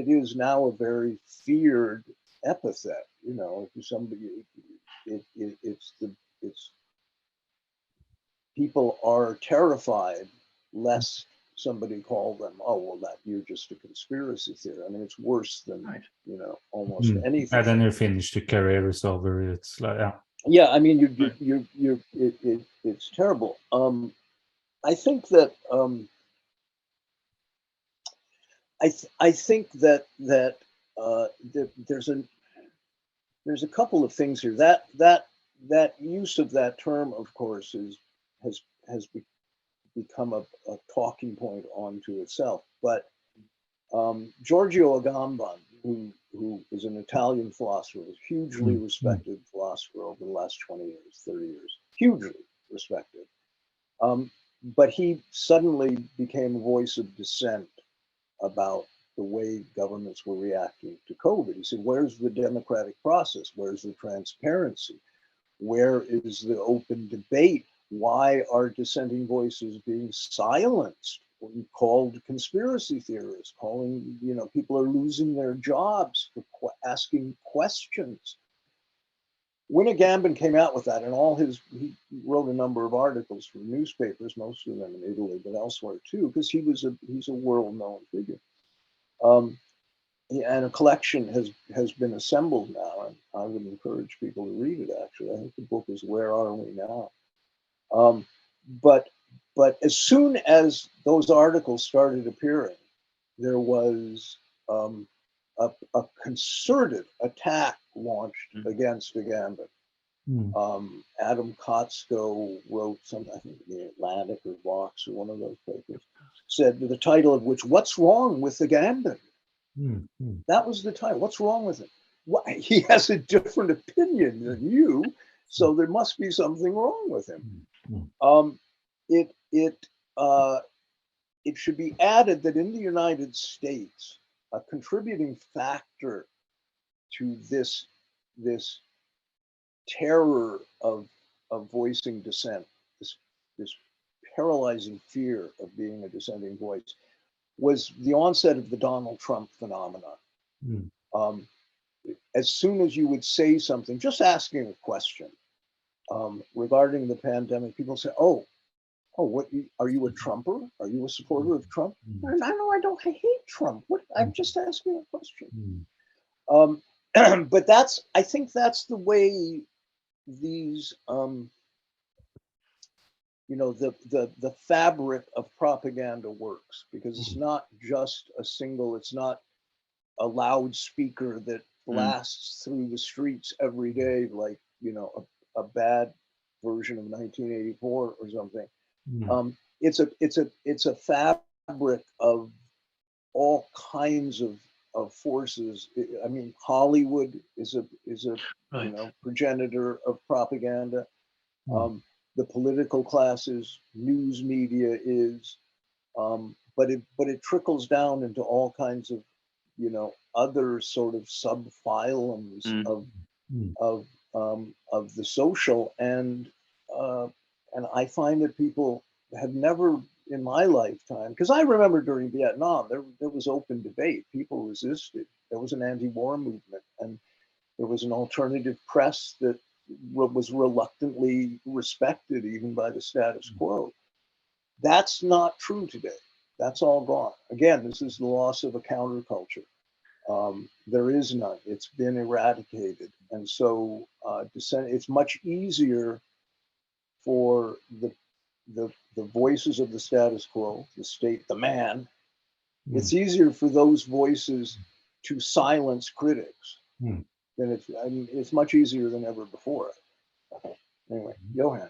is now a very feared epithet. Somebody it's people are terrified lest somebody call them, oh, well, that you're just a conspiracy theory. I mean, it's worse than, you know, almost anything. And then you're finished, your career is over. It's like, yeah. Yeah, I mean, it's terrible. I think that I think that there's a couple of things here. That use of that term, of course, has become a talking point onto itself. But Giorgio Agamben, who is an Italian philosopher, was hugely respected philosopher over the last 20 years, 30 years, hugely respected. But he suddenly became a voice of dissent about the way governments were reacting to COVID. He said, where's the democratic process? Where's the transparency? Where is the open debate? Why are dissenting voices being silenced? Called conspiracy theorists, calling, you know, people are losing their jobs for asking questions. When Agamben came out with that, and he wrote a number of articles for newspapers, most of them in Italy, but elsewhere too, because he's a world-known figure. And a collection has been assembled now, and I would encourage people to read it. Actually, I think the book is "Where Are We Now?" But as soon as those articles started appearing, there was a concerted attack launched against Agamben. Adam Kotsko wrote something, I think in the Atlantic or Vox or one of those papers, said the title of which, "What's Wrong with Agamben?" That was the title. What's wrong with him? Well, he has a different opinion than you, so there must be something wrong with him. It should be added that in the United States, a contributing factor to this terror of voicing dissent, this paralyzing fear of being a dissenting voice, was the onset of the Donald Trump phenomenon. As soon as you would say something, just asking a question regarding the pandemic, people say, "Oh, what are you a Trumper? Are you a supporter of Trump?" I don't. I hate Trump. What? I'm just asking a question. But I think that's the way these, you know, the fabric of propaganda works, because it's not just it's not a loudspeaker that blasts through the streets every day like, you know, a bad version of 1984 or something. It's a fabric of all kinds of forces. I mean, Hollywood is a you know, progenitor of propaganda. The political classes, news media is, but it trickles down into all kinds of, you know, other sort of subphylums of the social, and I find that people have never in my lifetime, because I remember during Vietnam there was open debate, people resisted, there was an anti-war movement, and there was an alternative press that was reluctantly respected even by the status quo. That's not true today. That's all gone. Again, this is the loss of a counterculture. There is none. It's been eradicated. And so it's much easier for the voices of the status quo, the state, the man. It's easier for those voices to silence critics than it's much easier than ever before. Anyway, Johan.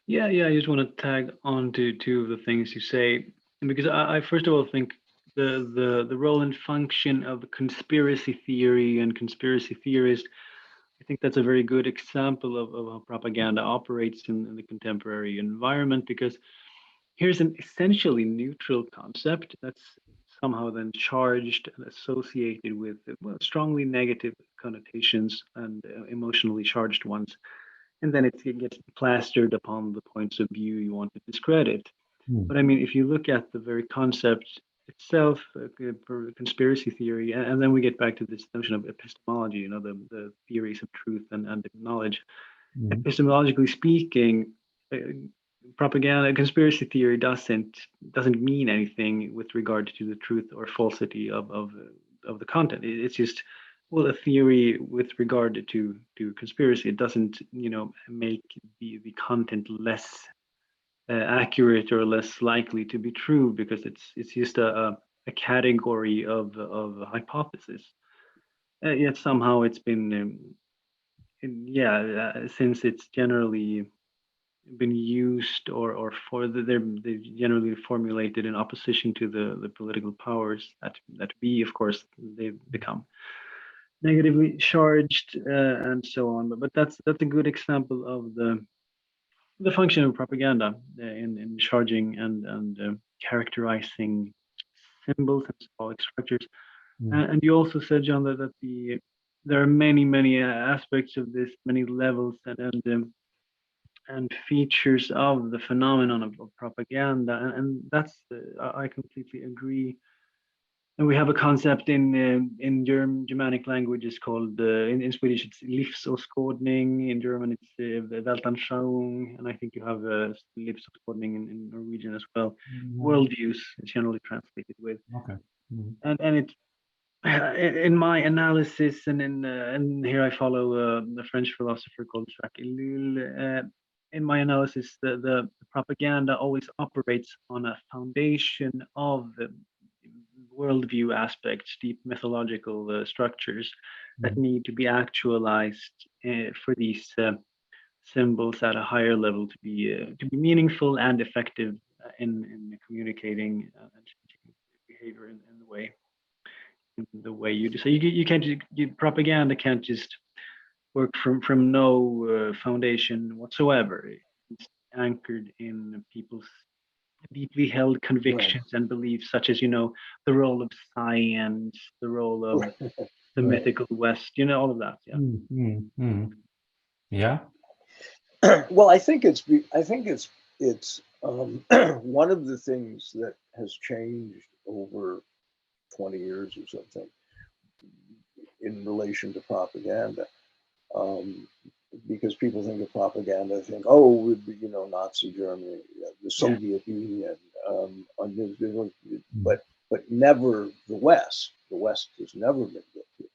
Yeah, I just want to tag on to two of the things you say, because I first of all think the role and function of conspiracy theory and conspiracy theorists, I think that's a very good example of how propaganda operates in the contemporary environment, because here's an essentially neutral concept that's somehow then charged and associated with, well, strongly negative connotations and emotionally charged ones. And then it gets plastered upon the points of view you want to discredit. But I mean, if you look at the very concept itself, conspiracy theory, and then we get back to this notion of epistemology, the theories of truth and knowledge. Epistemologically speaking, propaganda, conspiracy theory doesn't mean anything with regard to the truth or falsity of the content. It's just, well, a theory with regard to conspiracy. It doesn't make the content less accurate or less likely to be true, because it's just a category of hypothesis. Yet somehow it's been since it's generally been used or for they're generally formulated in opposition to the political powers that be, of course, they've become negatively charged, and so on. But that's a good example of the function of propaganda in charging and characterizing symbols and symbolic structures. And you also said, John, that there are many aspects of this, many levels and features of the phenomenon of propaganda, and that's I completely agree. And we have a concept in Germanic languages called, in Swedish it's livsåskådning, in German it's Weltanschauung, and I think you have livsåskådning in Norwegian as well. Worldviews is generally translated with. Okay. And it's in my analysis, and here I follow a French philosopher called Jacques Ellul. In my analysis, the propaganda always operates on a foundation of worldview aspects, deep mythological structures that need to be actualized for these symbols at a higher level to be meaningful and effective in communicating and behavior in the way you do. So you can't propaganda can't just work from no foundation whatsoever. It's anchored in people's deeply held convictions and beliefs, such as the role of science, the role of the mythical West, all of that. Yeah. Well, I think it's one of the things that has changed over 20 years or something in relation to propaganda, because people think of propaganda, think, oh, Nazi Germany, the Soviet Union, but never the West. The West has never been guilty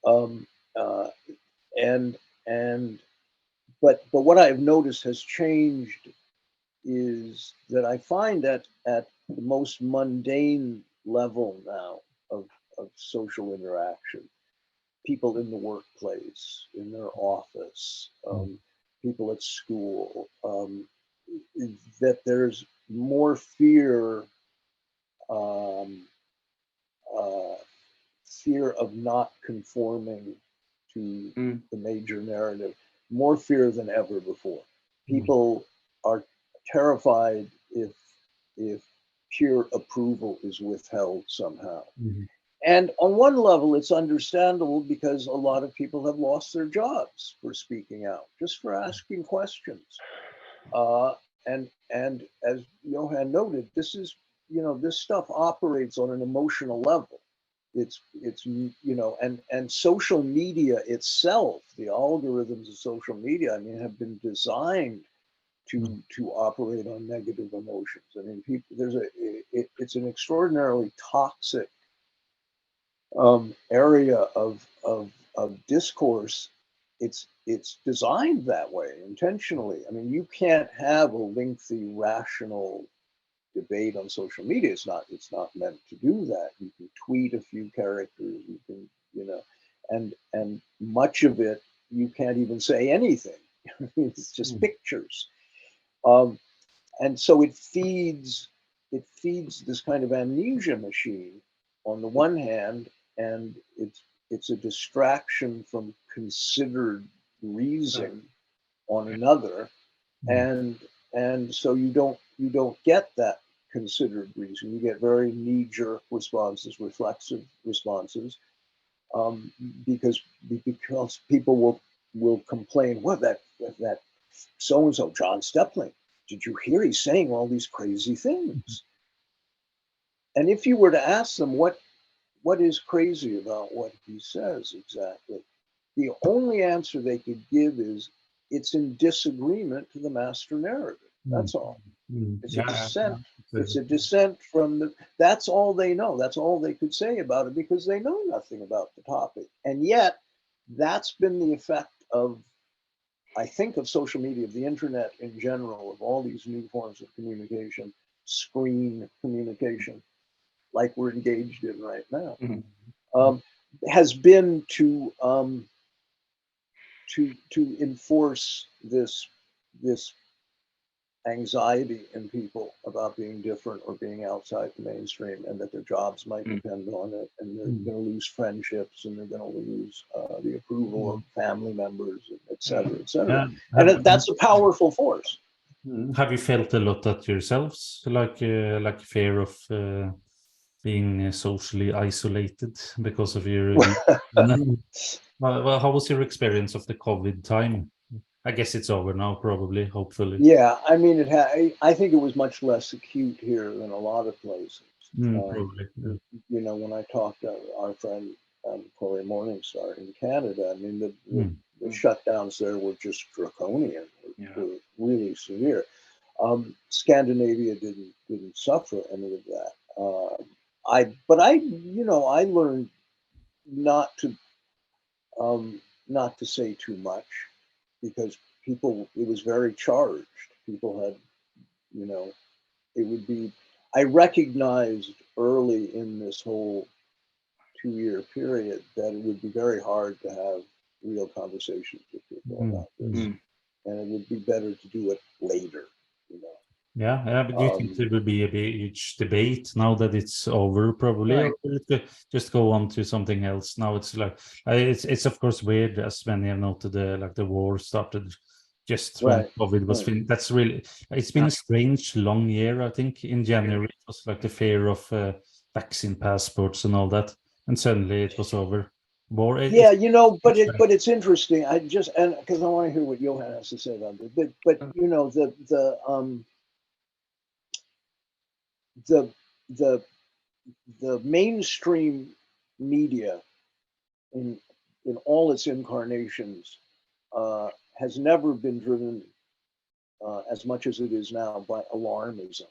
of that. But what I've noticed has changed is that I find that at the most mundane level now of social interaction, people in the workplace, in their office, people at school, that there's more fear of not conforming to the major narrative, more fear than ever before. People are terrified if pure approval is withheld somehow. And on one level, it's understandable, because a lot of people have lost their jobs for speaking out, just for asking questions. And as Johan noted, this is, this stuff operates on an emotional level. It's and social media itself, the algorithms of social media, have been designed to operate on negative emotions. People, it's an extraordinarily toxic area of discourse. It's designed that way intentionally. You can't have a lengthy, rational debate on social media. It's not meant to do that. You can tweet a few characters. You can, and much of it you can't even say anything. It's just pictures. And so it feeds this kind of amnesia machine on the one hand, and it's a distraction from considered reason on another, and so you don't get that considered reason. You get very knee-jerk responses, reflexive responses, because people will complain, what, that so-and-so John Steppling, did you hear he's saying all these crazy things? And if you were to ask them what is crazy about what he says exactly, the only answer they could give is it's in disagreement to the master narrative. That's all. It's a dissent. It's a dissent from the, that's all they know. That's all they could say about it because they know nothing about the topic. And yet that's been the effect of, I think, of social media, of the internet in general, of all these new forms of communication, screen communication, like we're engaged in right now, has been to enforce this anxiety in people about being different or being outside the mainstream, and that their jobs might depend on it, and they're going to lose friendships, and they're going to lose the approval of family members, et cetera, et cetera. And that's a powerful force. Have you felt a lot that yourselves, like fear of being socially isolated because of your? Well, how was your experience of the COVID time? I guess it's over now, probably, hopefully. Yeah, I mean, I think it was much less acute here than a lot of places. Probably. Yeah. You know, when I talked to our friend Corey Morningstar in Canada, I mean, the shutdowns there were just draconian, were really severe. Scandinavia didn't suffer any of that. I learned not to say too much, because people, it was very charged. People had, you know, it would be, I recognized early in this whole 2-year period that it would be very hard to have real conversations with people about this. And it would be better to do it later, you know. Yeah, but do you think there will be a huge debate now that it's over, probably, or will it just go on to something else? Now it's like it's of course weird, as many have noted, the war started just when COVID was finished. That's really, it's been a strange long year. I think in January it was like the fear of vaccine passports and all that, and suddenly it was over. War. Yeah, you know, but it's interesting. I just, and because I want to hear what Johan has to say about this, but you know, the mainstream media in all its incarnations has never been driven as much as it is now by alarmism.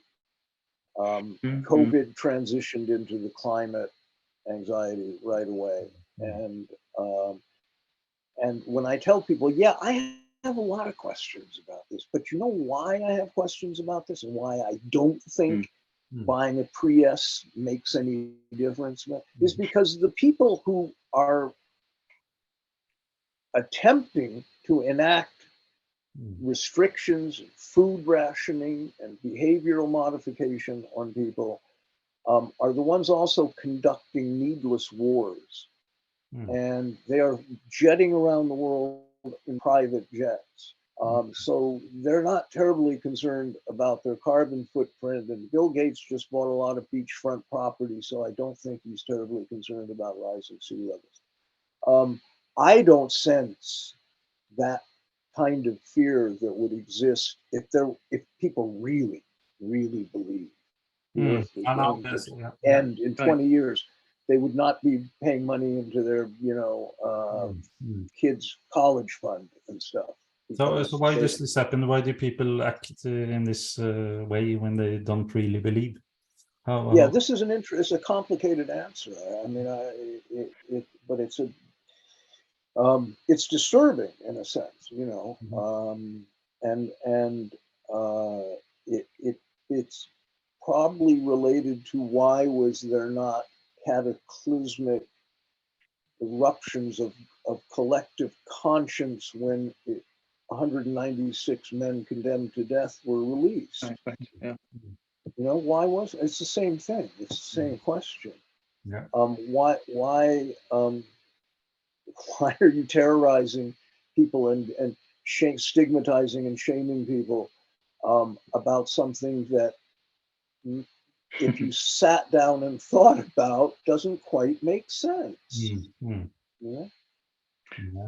COVID transitioned into the climate anxiety right away, and when I tell people, yeah, I have a lot of questions about this, but you know why I have questions about this and why I don't think buying a Prius makes any difference, is because the people who are attempting to enact restrictions, food rationing, and behavioral modification on people are the ones also conducting needless wars. And they are jetting around the world in private jets. So they're not terribly concerned about their carbon footprint. And Bill Gates just bought a lot of beachfront property, so I don't think he's terribly concerned about rising sea levels. I don't sense that kind of fear that would exist if people really, really believe the Earth was going to end in 20 years. They would not be paying money into their, kids' college fund and stuff. So why does this happen? Why do people act in this way when they don't really believe? This is it's a complicated answer. I mean, but it's disturbing in a sense, you know, it's probably related to why was there not cataclysmic eruptions of collective conscience when 196 men condemned to death were released. You know, why was it? It's the same thing. It's the same question. Why are you terrorizing people and stigmatizing and shaming people about something that, if you sat down and thought about, doesn't quite make sense? Yeah.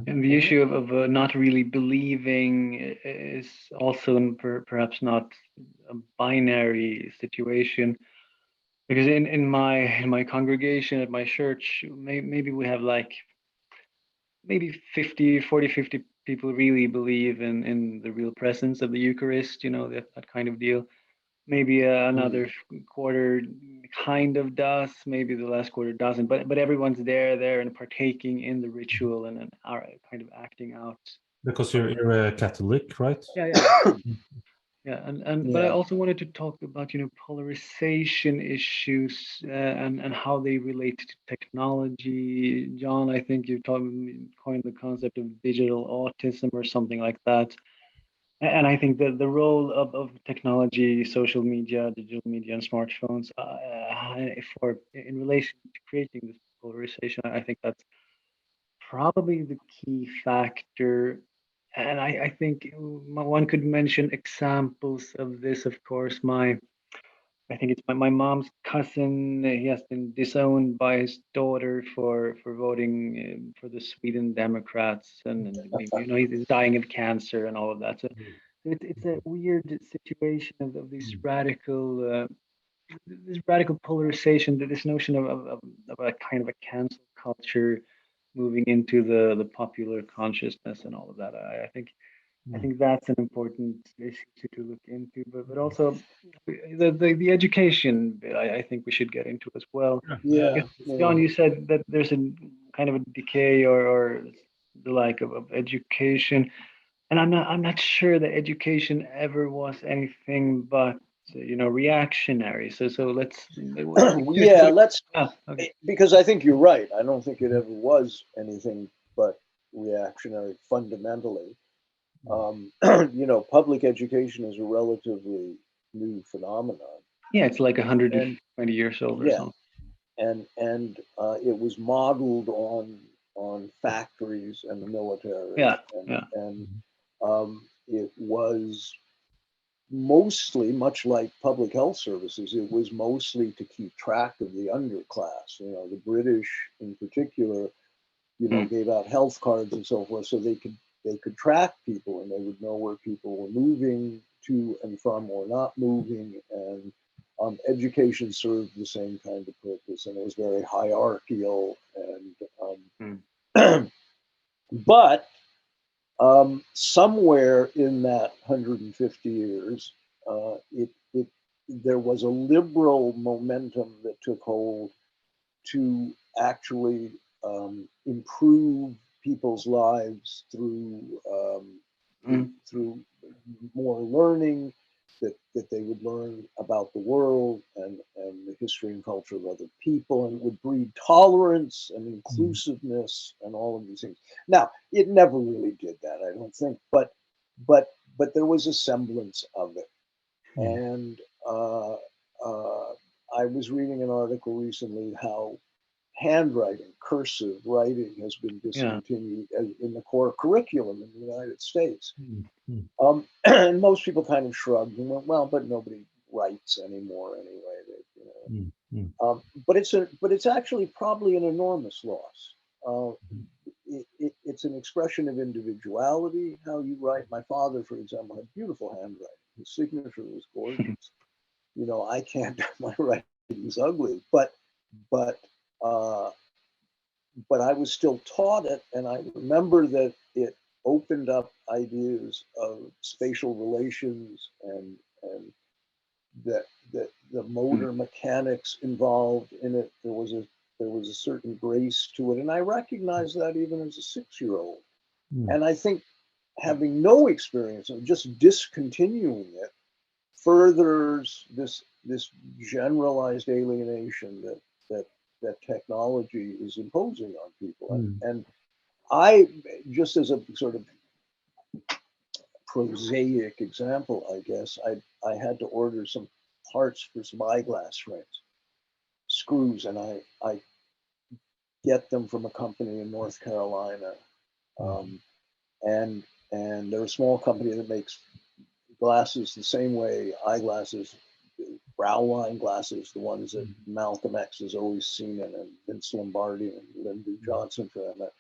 And the issue of not really believing is also perhaps not a binary situation. Because in my congregation at my church, maybe we have like maybe 50 people really believe in the real presence of the Eucharist, that kind of deal. Maybe another quarter kind of does, maybe the last quarter doesn't, but everyone's there and partaking in the ritual and are kind of acting out. Because you're a Catholic, right? Yeah, but I also wanted to talk about polarization issues and how they relate to technology. John, I think you coined the concept of digital autism or something like that. And I think that the role of technology, social media, digital media, and smartphones in relation to creating this polarization, I think that's probably the key factor. And I think one could mention examples of this. Of course, I think it's my mom's cousin. He has been disowned by his daughter for voting for the Sweden Democrats, and he's dying of cancer and all of that. So it's a weird situation of these this radical polarization, this notion of a kind of a cancel culture moving into the popular consciousness and all of that. I think that's an important issue to look into, but also the education bit, I think we should get into as well. Yeah. John, you said that there's a kind of a decay or the lack of education, and I'm not sure that education ever was anything but reactionary. So let's Let's okay. because I think you're right. I don't think it ever was anything but reactionary fundamentally. Public education is a relatively new phenomenon. Yeah, it's like 120 years old or something. And it was modeled on factories and the military. And it was mostly, much like public health services, it was mostly to keep track of the underclass. The British in particular, gave out health cards and so forth, so they could track people and they would know where people were moving to and from or not moving. And education served the same kind of purpose, and it was very hierarchical. And but somewhere in that 150 years, there was a liberal momentum that took hold to actually improve people's lives through more learning, that they would learn about the world and the history and culture of other people, and it would breed tolerance and inclusiveness and all of these things. Now, it never really did that, I don't think, but there was a semblance of it. And I was reading an article recently how handwriting, cursive writing, has been discontinued in the core curriculum in the United States. And most people kind of shrugged and went, "Well, but nobody writes anymore anyway." But it's actually probably an enormous loss. It's an expression of individuality, how you write. My father, for example, had beautiful handwriting. His signature was gorgeous. I can't. My writing's ugly, but I was still taught it, and I remember that it opened up ideas of spatial relations and that the motor mechanics involved in it. There was a certain grace to it, and I recognized that even as a 6-year-old. And I think having no experience of just discontinuing it furthers this generalized alienation that technology is imposing on people. And I, just as a sort of prosaic example, I guess, I had to order some parts for some eyeglass frames, screws, and I get them from a company in North Carolina. And they're a small company that makes glasses the same way eyeglasses, brow line glasses, the ones that Malcolm X has always seen in, and Vince Lombardi and Lyndon Johnson, for that matter.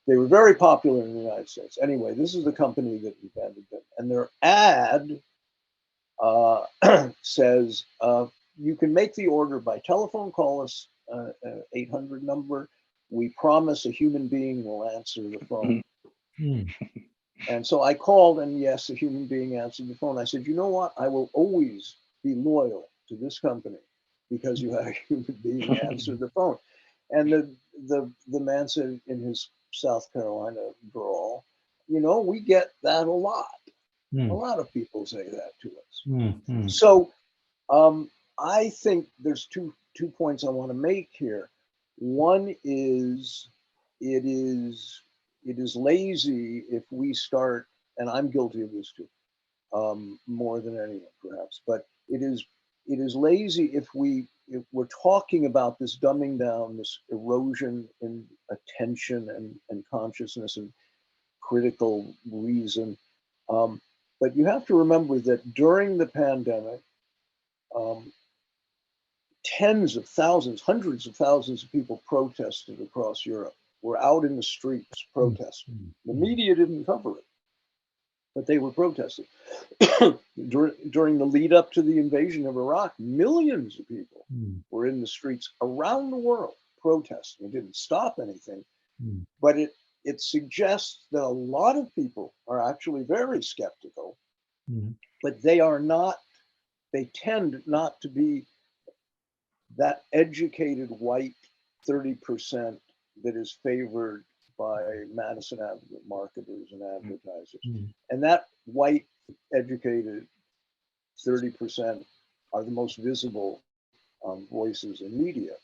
They were very popular in the United States. Anyway, this is the company that invented them. And their ad says, you can make the order by telephone. Call us 800 number. We promise a human being will answer the phone. And so I called, and yes, a human being answered the phone. I said, you know what? I will always be loyal to this company because you had a human being answer the phone. And the man said in his South Carolina drawl, you know, we get that a lot. A lot of people say that to us. So I think there's two points I want to make here. One is it is lazy if we start, and I'm guilty of this too, more than anyone perhaps, but it is lazy if we're talking about this dumbing down, this erosion in attention and consciousness and critical reason. But you have to remember that during the pandemic, tens of thousands, hundreds of thousands of people protested across Europe, were out in the streets protesting. The media didn't cover it, but they were protesting. During the lead up to the invasion of Iraq, millions of people were in the streets around the world protesting. It didn't stop anything, but it suggests that a lot of people are actually very skeptical, but they tend not to be that educated white 30% that is favored by Madison Avenue marketers and advertisers. And that white educated 30% are the most visible voices in media.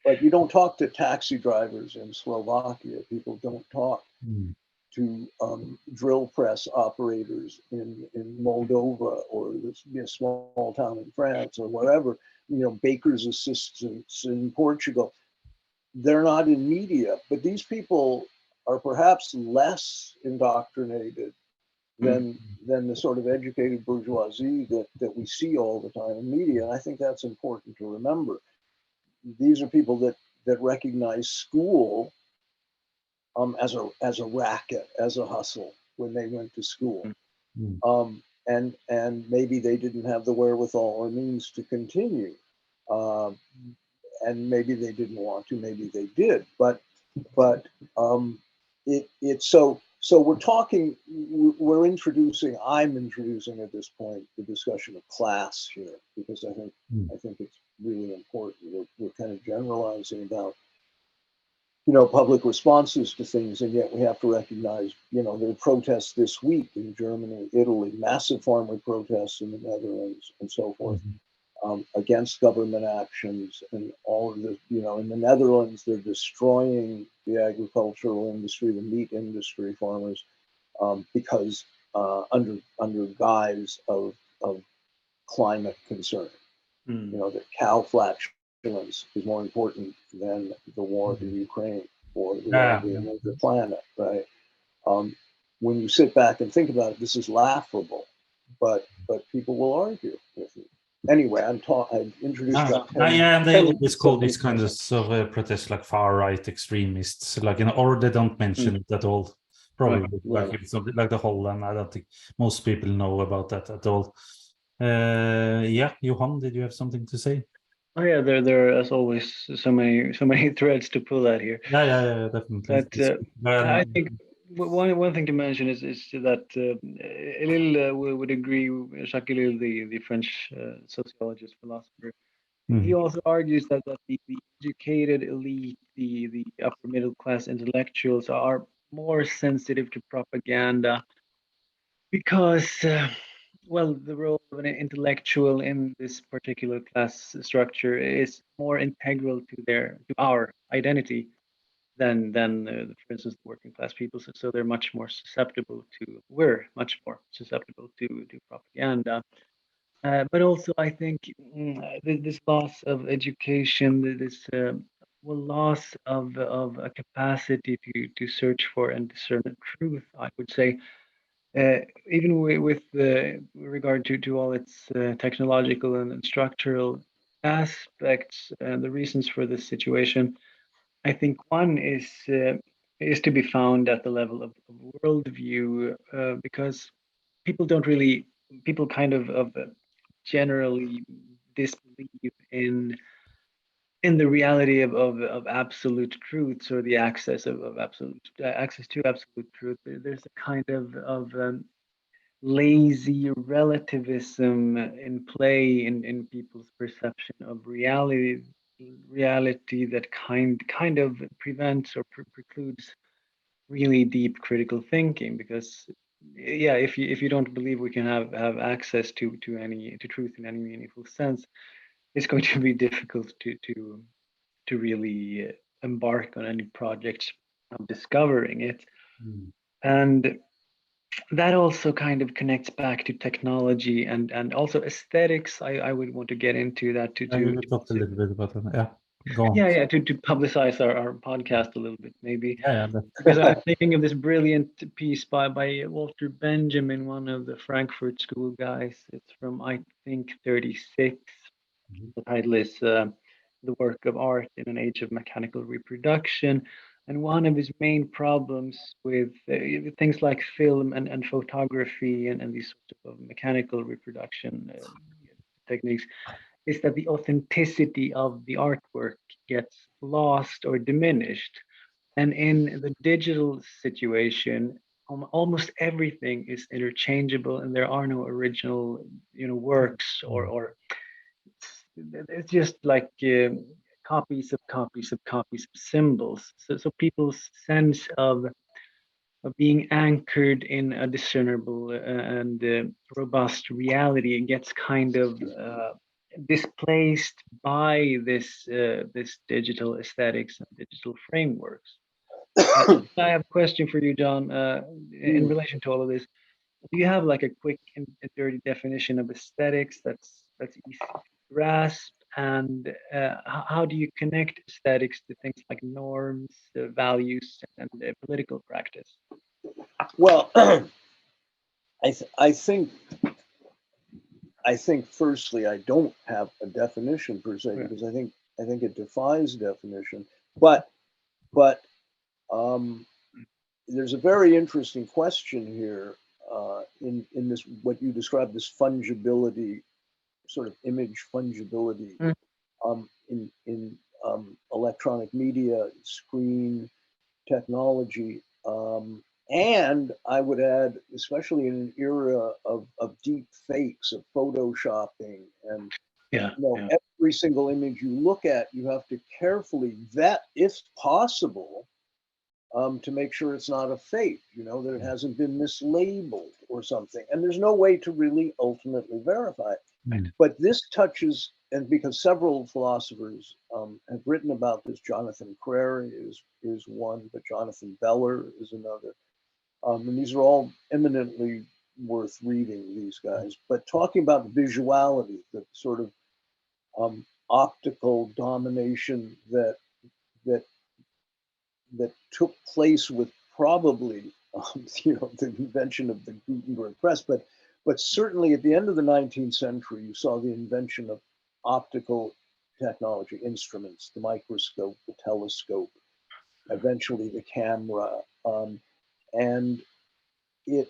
But you don't talk to taxi drivers in Slovakia. People don't talk to drill press operators in Moldova or this small town in France or wherever, baker's assistants in Portugal. They're not in media, but these people are perhaps less indoctrinated than the sort of educated bourgeoisie that we see all the time in media. And I think that's important to remember. These are people that recognize school as a racket, as a hustle when they went to school. And maybe they didn't have the wherewithal or means to continue. And maybe they didn't want to, maybe they did. But I'm introducing at this point the discussion of class here, because I think it's really important. We're kind of generalizing about public responses to things, and yet we have to recognize, there are protests this week in Germany, Italy, massive farmer protests in the Netherlands, and so forth, against government actions, and all of this. In the Netherlands, they're destroying the agricultural industry, the meat industry, farmers, because under guise of climate concern. That cow flatulence is more important than the war in Ukraine or the well-being of the planet, right? When you sit back and think about it, this is laughable, but people will argue with you. Anyway, I've introduced about 10, and they always call something. these kinds of protests like far-right extremists, or they don't mention it at all. Probably like it's something like the Holland. I don't think most people know about that at all. Johan, did you have something to say? Oh yeah, there are as always so many threads to pull at here. Yeah, definitely. But I think one thing to mention is that Ellul would agree, Jacques Ellul, the French sociologist, philosopher. He also argues that the educated elite, the upper middle class intellectuals, are more sensitive to propaganda because, the role of an intellectual in this particular class structure is more integral to our identity than for instance, the working class people. So they're much more susceptible to. We're much more susceptible to propaganda. But also, I think this loss of education, this loss of a capacity to search for and discern the truth, I would say, even with regard to all its technological and structural aspects and the reasons for this situation, I think one is to be found at the level of worldview, because people kind of generally disbelieve in the reality of absolute truths, or the access of absolute access to absolute truth. There's a kind of lazy relativism in play in people's perception of reality that kind of prevents or precludes really deep critical thinking. Because yeah, if you don't believe we can have access to truth in any meaningful sense, it's going to be difficult to really embark on any project of discovering it. And that also kind of connects back to technology and also aesthetics. I would want to get into that You talked a little bit about that. Yeah, go on. yeah, to publicize our podcast a little bit, maybe. Yeah, Because I'm thinking of this brilliant piece by Walter Benjamin, one of the Frankfurt School guys. It's from, I think, 36. The title is The Work of Art in an Age of Mechanical Reproduction. And one of his main problems with things like film and photography and these sorts of mechanical reproduction techniques is that the authenticity of the artwork gets lost or diminished. And in the digital situation, almost everything is interchangeable, and there are no original, works, or it's just like copies of copies of copies of symbols. So people's sense of being anchored in a discernible and robust reality gets kind of displaced by this digital aesthetics and digital frameworks. I have a question for you, John, in relation to all of this. Do you have like a quick and dirty definition of aesthetics that's easy to grasp? And how do you connect aesthetics to things like norms, values, and political practice? Well, I think firstly, I don't have a definition per se, because I think it defies definition. But there's a very interesting question here in this, what you described, this fungibility, sort of image fungibility in electronic media, screen technology. And I would add, especially in an era of deep fakes, of photoshopping, and every single image you look at, you have to carefully vet, if possible, to make sure it's not a fake, that it hasn't been mislabeled or something. And there's no way to really ultimately verify it. But this touches, and because several philosophers have written about this, Jonathan Crary is one, but Jonathan Beller is another. And these are all eminently worth reading, these guys. But talking about visuality, the sort of optical domination that took place with probably the invention of the Gutenberg press, but certainly at the end of the 19th century, you saw the invention of optical technology, instruments, the microscope, the telescope, eventually the camera, and it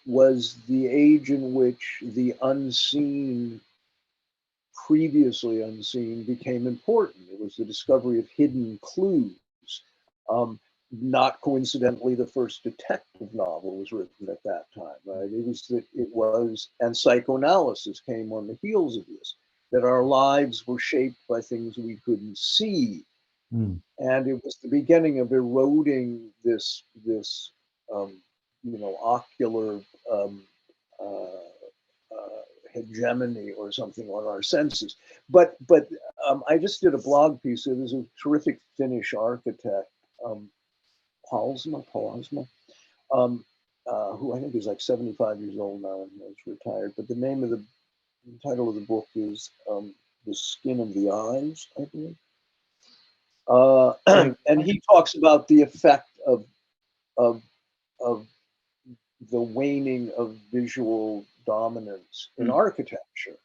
was the age in which the unseen, previously unseen, became important. It was the discovery of hidden clues. Not coincidentally, the first detective novel was written at that time, right? And psychoanalysis came on the heels of this, that our lives were shaped by things we couldn't see. And it was the beginning of eroding this ocular hegemony or something on our senses. But I just did a blog piece. There's a terrific Finnish architect, Palsma, who I think is like 75 years old now and is retired. But the title of the book is The Skin of the Eyes, I believe. And he talks about the effect of the waning of visual dominance in architecture,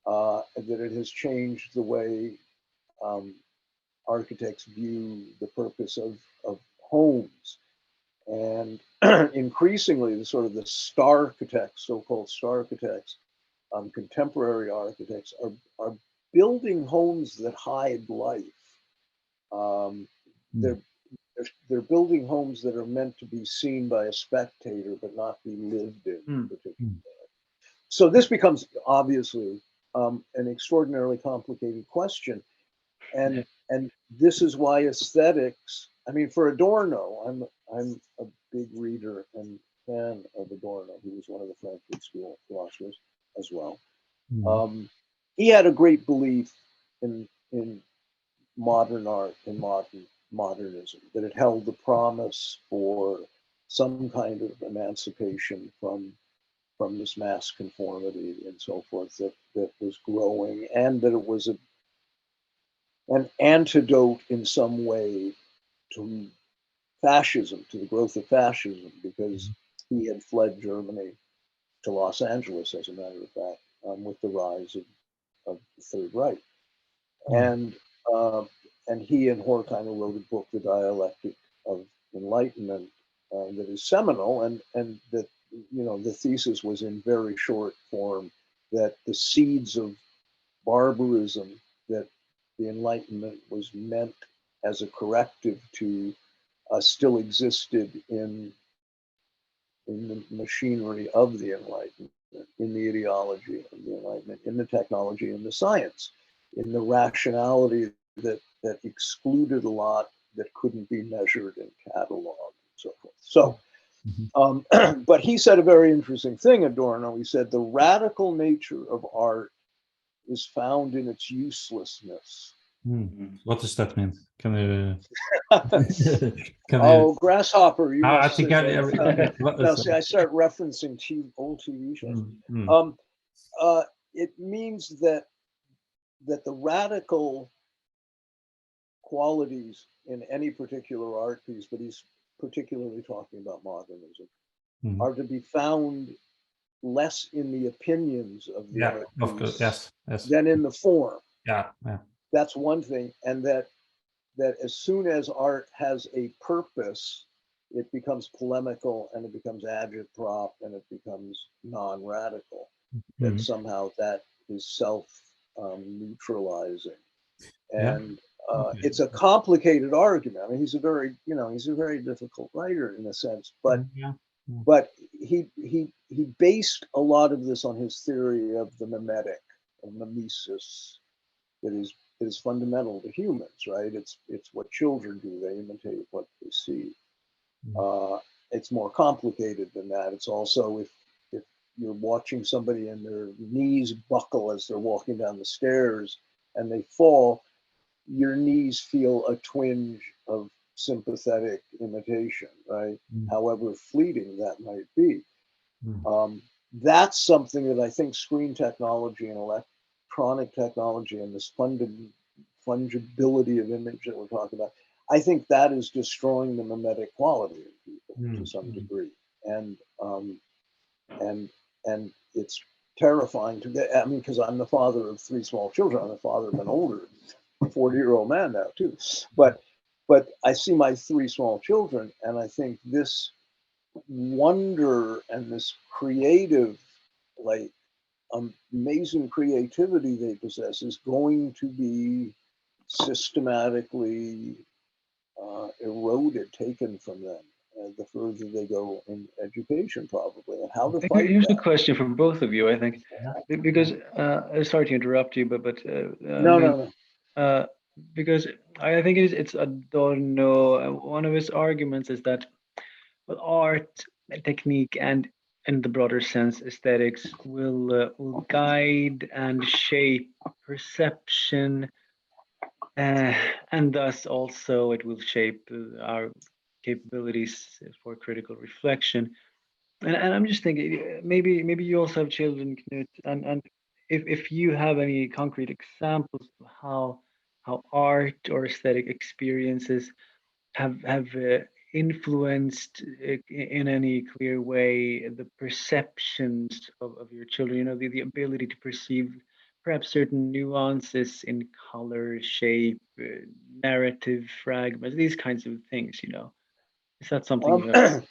that it has changed the way architects view the purpose of homes. And increasingly, the sort of the star architects, so-called star architects, contemporary architects are building homes that hide life. They're they're building homes that are meant to be seen by a spectator, but not be lived in. So this becomes obviously an extraordinarily complicated question, and this is why aesthetics. I mean, for Adorno, I'm a big reader and fan of Adorno. He was one of the Frankfurt School philosophers as well. He had a great belief in modern art and modernism, that it held the promise for some kind of emancipation from this mass conformity and so forth that was growing, and that it was an antidote in some way to fascism, to the growth of fascism, because he had fled Germany to Los Angeles, as a matter of fact, with the rise of the Third Reich. And he and Horkheimer wrote a book, The Dialectic of Enlightenment, that is seminal, and that, you know, the thesis was in very short form that the seeds of barbarism that the Enlightenment was meant as a corrective to still existed in the machinery of the Enlightenment, in the ideology of the Enlightenment, in the technology, in the science, in the rationality that excluded a lot that couldn't be measured and cataloged and so forth. So, but he said a very interesting thing, Adorno. He said the radical nature of art is found in its uselessness. What does that mean? Can you? Grasshopper! You I must think now, see, I start referencing old TV shows. It means that the radical qualities in any particular art piece, but he's particularly talking about modernism, are to be found less in the opinions of the art piece than in the form. That's one thing, and that as soon as art has a purpose, it becomes polemical and it becomes agitprop and it becomes non-radical. That somehow that is self-neutralizing, and it's a complicated argument. I mean, he's a very difficult writer in a sense, but he based a lot of this on his theory of the mimetic, of mimesis, that is fundamental to humans, right? It's what children do; they imitate what they see. It's more complicated than that. It's also if you're watching somebody and their knees buckle as they're walking down the stairs and they fall, your knees feel a twinge of sympathetic imitation, right? However fleeting that might be. That's something that I think screen technology and electronic technology and this fungibility of image that we're talking about, I think that is destroying the mimetic quality of people to some degree. And it's terrifying to get, I mean, because I'm the father of 3 small children. I'm the father of an older 40-year-old man now too. But I see my 3 small children, and I think this wonder and this creative, like, amazing creativity they possess is going to be systematically eroded, taken from them the further they go in education, probably. And how to fight here's that. a question for both of you, I think, because sorry to interrupt you, but no. Because I think it's Adorno. One of his arguments is that art, technique, and in the broader sense, aesthetics will guide and shape perception, and thus also it will shape our capabilities for critical reflection. And I'm just thinking, maybe you also have children, Knut, and if you have any concrete examples of how art or aesthetic experiences have influenced in any clear way the perceptions of your children, you know, the ability to perceive perhaps certain nuances in color, shape, narrative fragments, these kinds of things, you know. Is that something you have?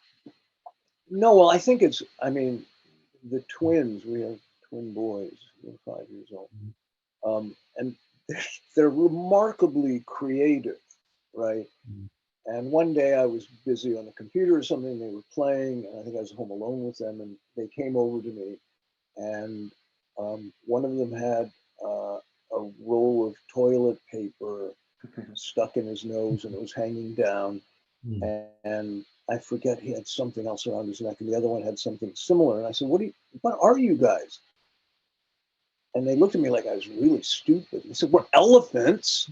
No, well, I think it's, I mean, the twins, we have twin boys, 5 years old. And they're remarkably creative, right? And one day I was busy on the computer or something, they were playing, and I think I was home alone with them, and they came over to me, and one of them had a roll of toilet paper stuck in his nose, and it was hanging down, and I forget, he had something else around his neck, and the other one had something similar. And I said, what are you guys? And they looked at me like I was really stupid. They said, we're elephants.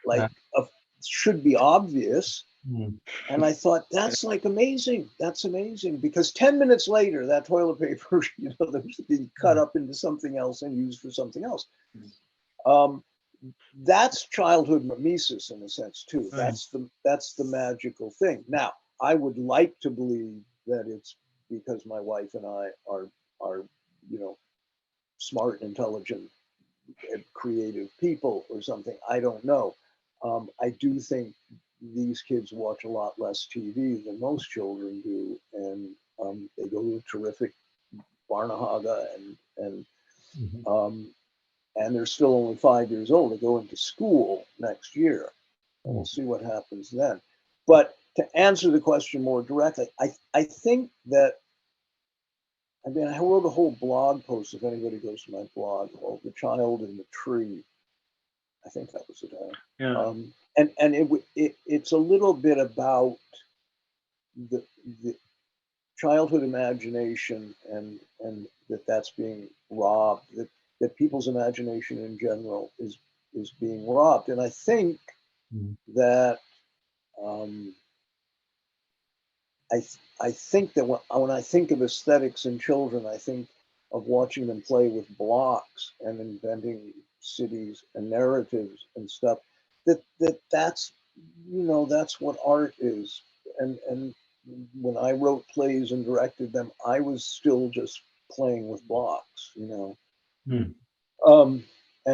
Like, should be obvious. And I thought, that's like amazing. That's amazing. Because 10 minutes later, that toilet paper, that was being cut up into something else and used for something else. That's childhood mimesis in a sense too. That's the magical thing. Now, I would like to believe that it's because my wife and I are smart, intelligent, creative people or something. I don't know. I do think these kids watch a lot less TV than most children do, and they go to terrific Barnahaga and they're still only 5 years old. They go into school next year, and we'll see what happens then. But to answer the question more directly, I think that, I wrote a whole blog post, if anybody goes to my blog, called "The Child in the Tree." I think that was the title. Yeah. And it's a little bit about the childhood imagination and that's being robbed, that people's imagination in general is being robbed. And I think that I think that when I think of aesthetics in children, I think of watching them play with blocks and inventing cities and narratives and stuff. That's what art is. And when I wrote plays and directed them, I was still just playing with blocks, and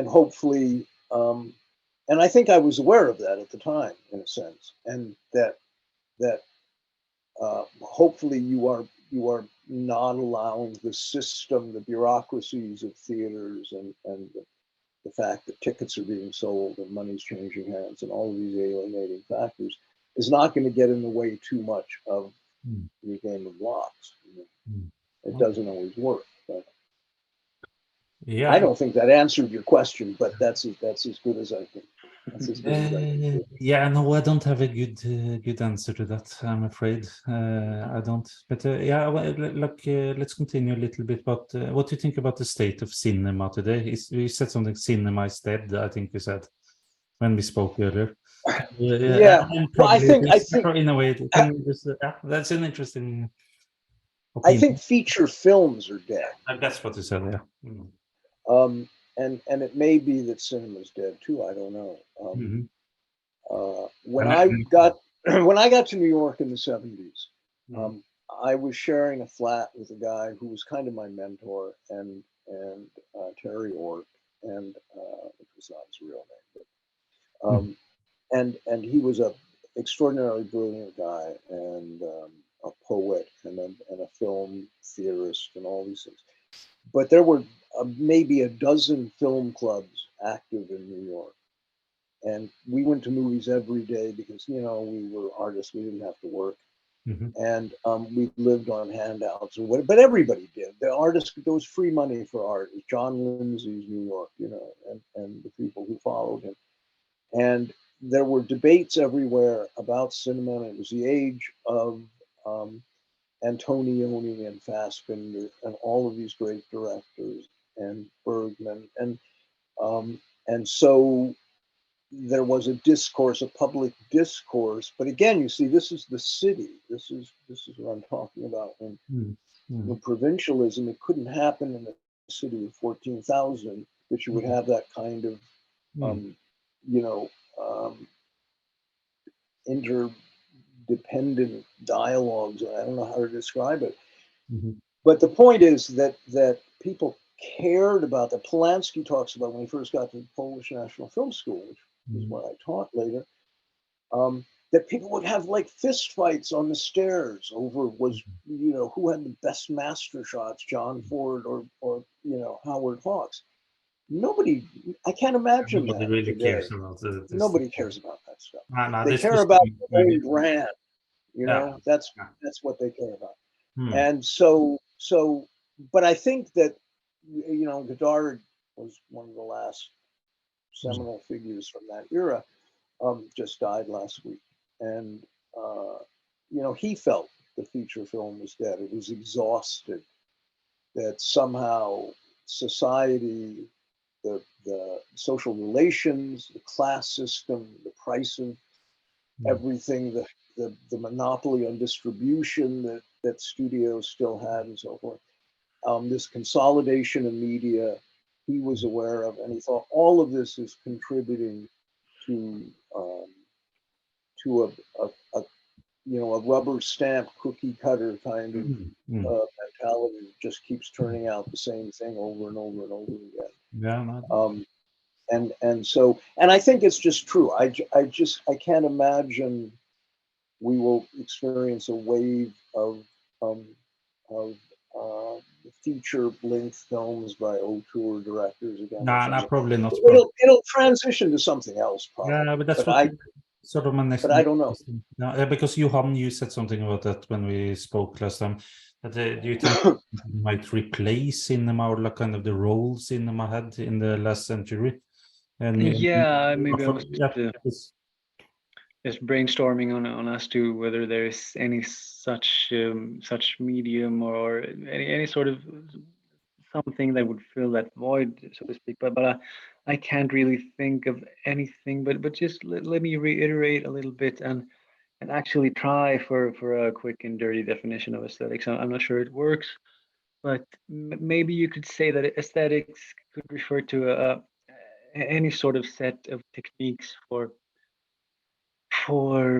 hopefully, and I think I was aware of that at the time, in a sense, and that hopefully you are not allowing the system, the bureaucracies of theaters, and the fact that tickets are being sold and money's changing hands and all of these alienating factors is not going to get in the way too much of the game of blocks. It doesn't always work. But Yeah, I don't think that answered your question, but that's as good as I think. yeah, no, I don't have a good answer to that, I'm afraid. I don't. But yeah, well, let's continue a little bit. But what do you think about the state of cinema today? You said something, cinema is dead, I think you said when we spoke earlier. Yeah. Well, I think in a way, can you just, that's an interesting opinion. I think feature films are dead. That's what you said, yeah. And it may be that cinema's dead too. I don't know. When I got to New York in the 70s, I was sharing a flat with a guy who was kind of my mentor, and Terry Ort, and which was not his real name, but and he was a extraordinarily brilliant guy, and a poet, and a film theorist, and all these things. But there were maybe a dozen film clubs active in New York. And we went to movies every day because, we were artists, we didn't have to work. And we lived on handouts, but everybody did. The artists, there was free money for art. It was John Lindsay's New York, and the people who followed him. And there were debates everywhere about cinema, and it was the age of Antonioni and Fassbinder and all of these great directors, and Bergman, and so there was a discourse, a public discourse. But again, you see, this is the city. This is what I'm talking about. When provincialism, it couldn't happen in a city of 14,000 that you would have that kind of interdependent dialogues. I don't know how to describe it. But the point is that people cared about that. Polanski talks about when he first got to the Polish National Film School, which is what I taught later. that people would have like fist fights on the stairs over was, who had the best master shots, John Ford or Howard Hawks. Nobody, I can't imagine Nobody that really today. cares about this. Nobody cares about that stuff. No, They this care was about the- their own brand, Yeah. that's Yeah. what they care about. Hmm. And so, but I think that, Godard was one of the last seminal figures from that era, just died last week. And, he felt the feature film was dead. It was exhausted, that somehow society, the social relations, the class system, the pricing, everything, the monopoly on distribution that studios still had and so forth. This consolidation of media he was aware of, and he thought all of this is contributing to a rubber stamp cookie cutter kind of mentality that just keeps turning out the same thing over and over and over again. Yeah. No. And I think it's just true. I can't imagine we will experience a wave of feature-length films by auteur directors again. No, probably not. It'll transition to something else, probably. Yeah, but that's sort of my next. But I don't know. No, yeah, because Johan, you said something about that when we spoke last time. That, do you think it might replace cinema, or like kind of the role cinema had in the last century? And Yeah, maybe I was just just brainstorming on as to whether there is any such medium or any sort of something that would fill that void, so to speak. But I can't really think of anything. But just let me reiterate a little bit and actually try for a quick and dirty definition of aesthetics. I'm not sure it works, but maybe you could say that aesthetics could refer to any sort of set of techniques for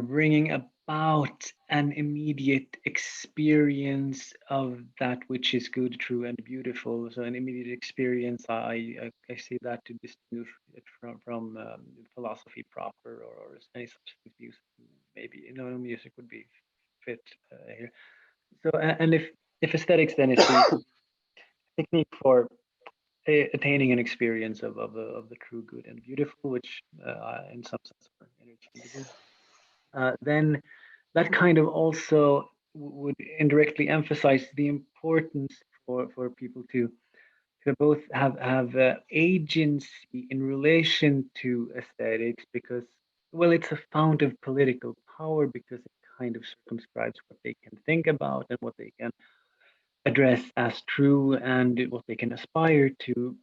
bringing about an immediate experience of that which is good, true, and beautiful. So an immediate experience, I see that to distinguish it from philosophy proper, or any such things. Maybe music would be fit here. So and if aesthetics then is the technique for attaining an experience of the true, good, and beautiful, which in some sense are interchangeable. Then that kind of also would indirectly emphasize the importance for people to both have agency in relation to aesthetics, because, well, it's a fount of political power, because it kind of circumscribes what they can think about and what they can address as true and what they can aspire to.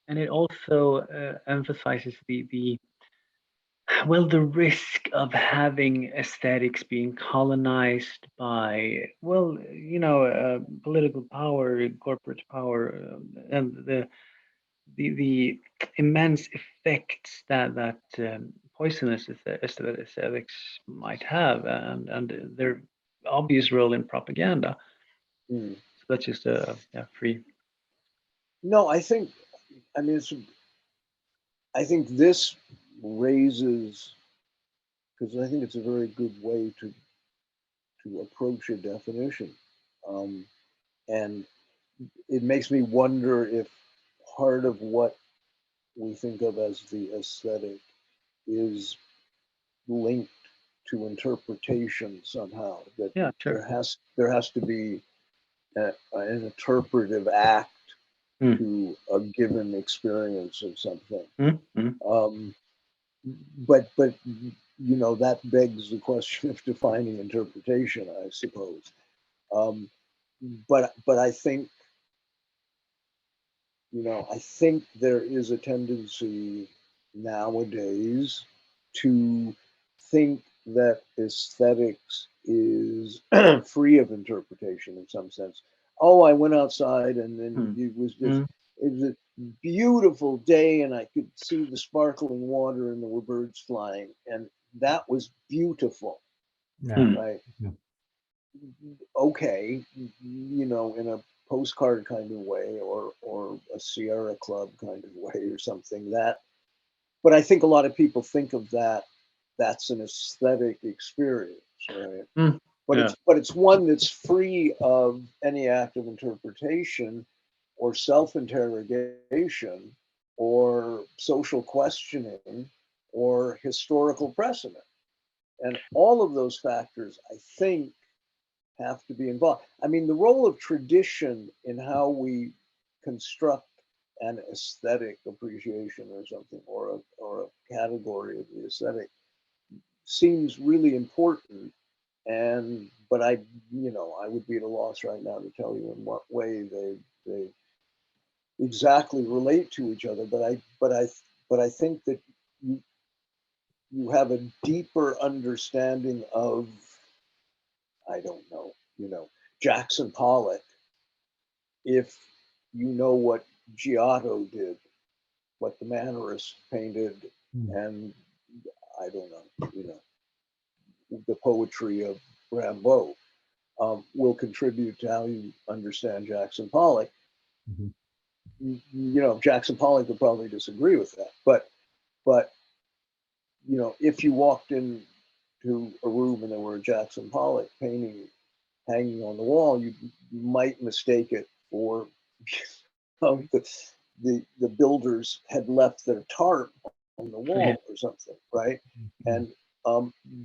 And it also emphasizes the risk of having aesthetics being colonized by, political power, corporate power, and the immense effects that poisonous aesthetics might have, and their obvious role in propaganda. So that's just free. No, I think this raises, because I think it's a very good way to approach a definition, and it makes me wonder if part of what we think of as the aesthetic is linked to interpretation somehow. That there has to be an interpretive act to a given experience of something. But that begs the question of defining interpretation, I suppose. But I think there is a tendency nowadays to think that aesthetics is free of interpretation in some sense. Oh, I went outside and then it was a beautiful day and I could see the sparkling water and there were birds flying, and that was beautiful. Right? Okay, in a postcard kind of way, or a Sierra Club kind of way, or something. But I think a lot of people think of that that's an aesthetic experience, right? Mm, But yeah. it's one that's free of any active interpretation or self-interrogation or social questioning or historical precedent. And all of those factors, I think, have to be involved. I mean, the role of tradition in how we construct an aesthetic appreciation or something, or a category of the aesthetic, seems really important. And but I would be at a loss right now to tell you in what way they exactly relate to each other. But I think that you you have a deeper understanding of, I don't know, Jackson Pollock, if you know what Giotto did, what the Mannerist painted, and I don't know, the poetry of Rimbaud, will contribute to how you understand Jackson Pollock. Jackson Pollock would probably disagree with that, but if you walked into a room and there were a Jackson Pollock painting hanging on the wall, you might mistake it for the builders had left their tarp on the wall or something, right? And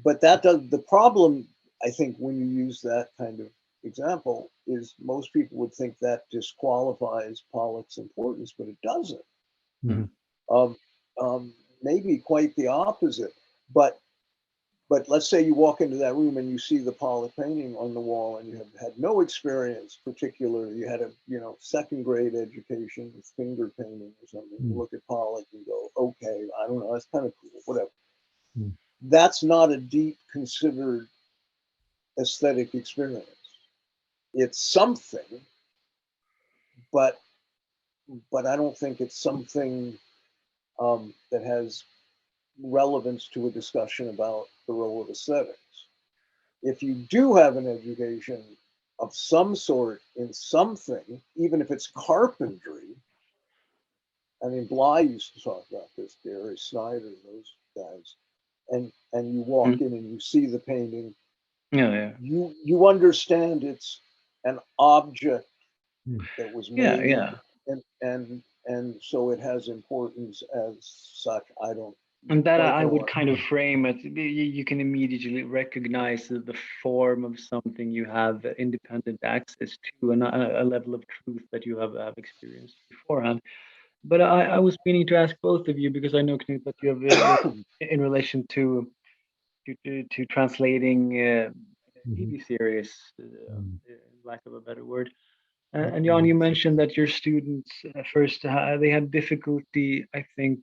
but that does the problem. I think when you use that kind of example is most people would think that disqualifies Pollock's importance, but it doesn't. Um, Maybe quite the opposite. But let's say you walk into that room and you see the Pollock painting on the wall, and you have had no experience, particularly you had a second grade education with finger painting or something. You look at Pollock and go, okay, I don't know, that's kind of cool, whatever. That's not a deep considered aesthetic experience. It's something, but I don't think it's something that has relevance to a discussion about the role of aesthetics. If you do have an education of some sort in something, even if it's carpentry, I mean, Bly used to talk about this, Gary Snyder, those guys, and you walk in and you see the painting, Yeah. you understand it's an object that was made, Yeah. and so it has importance as such. I don't And that quite I know would what. kind of frame it. You can immediately recognize the form of something you have independent access to, and a level of truth that you have experienced beforehand. But I was meaning to ask both of you, because I know, Knut, that you have in relation to translating TV series, lack of a better word. And Jan, you mentioned that your students first they had difficulty, I think,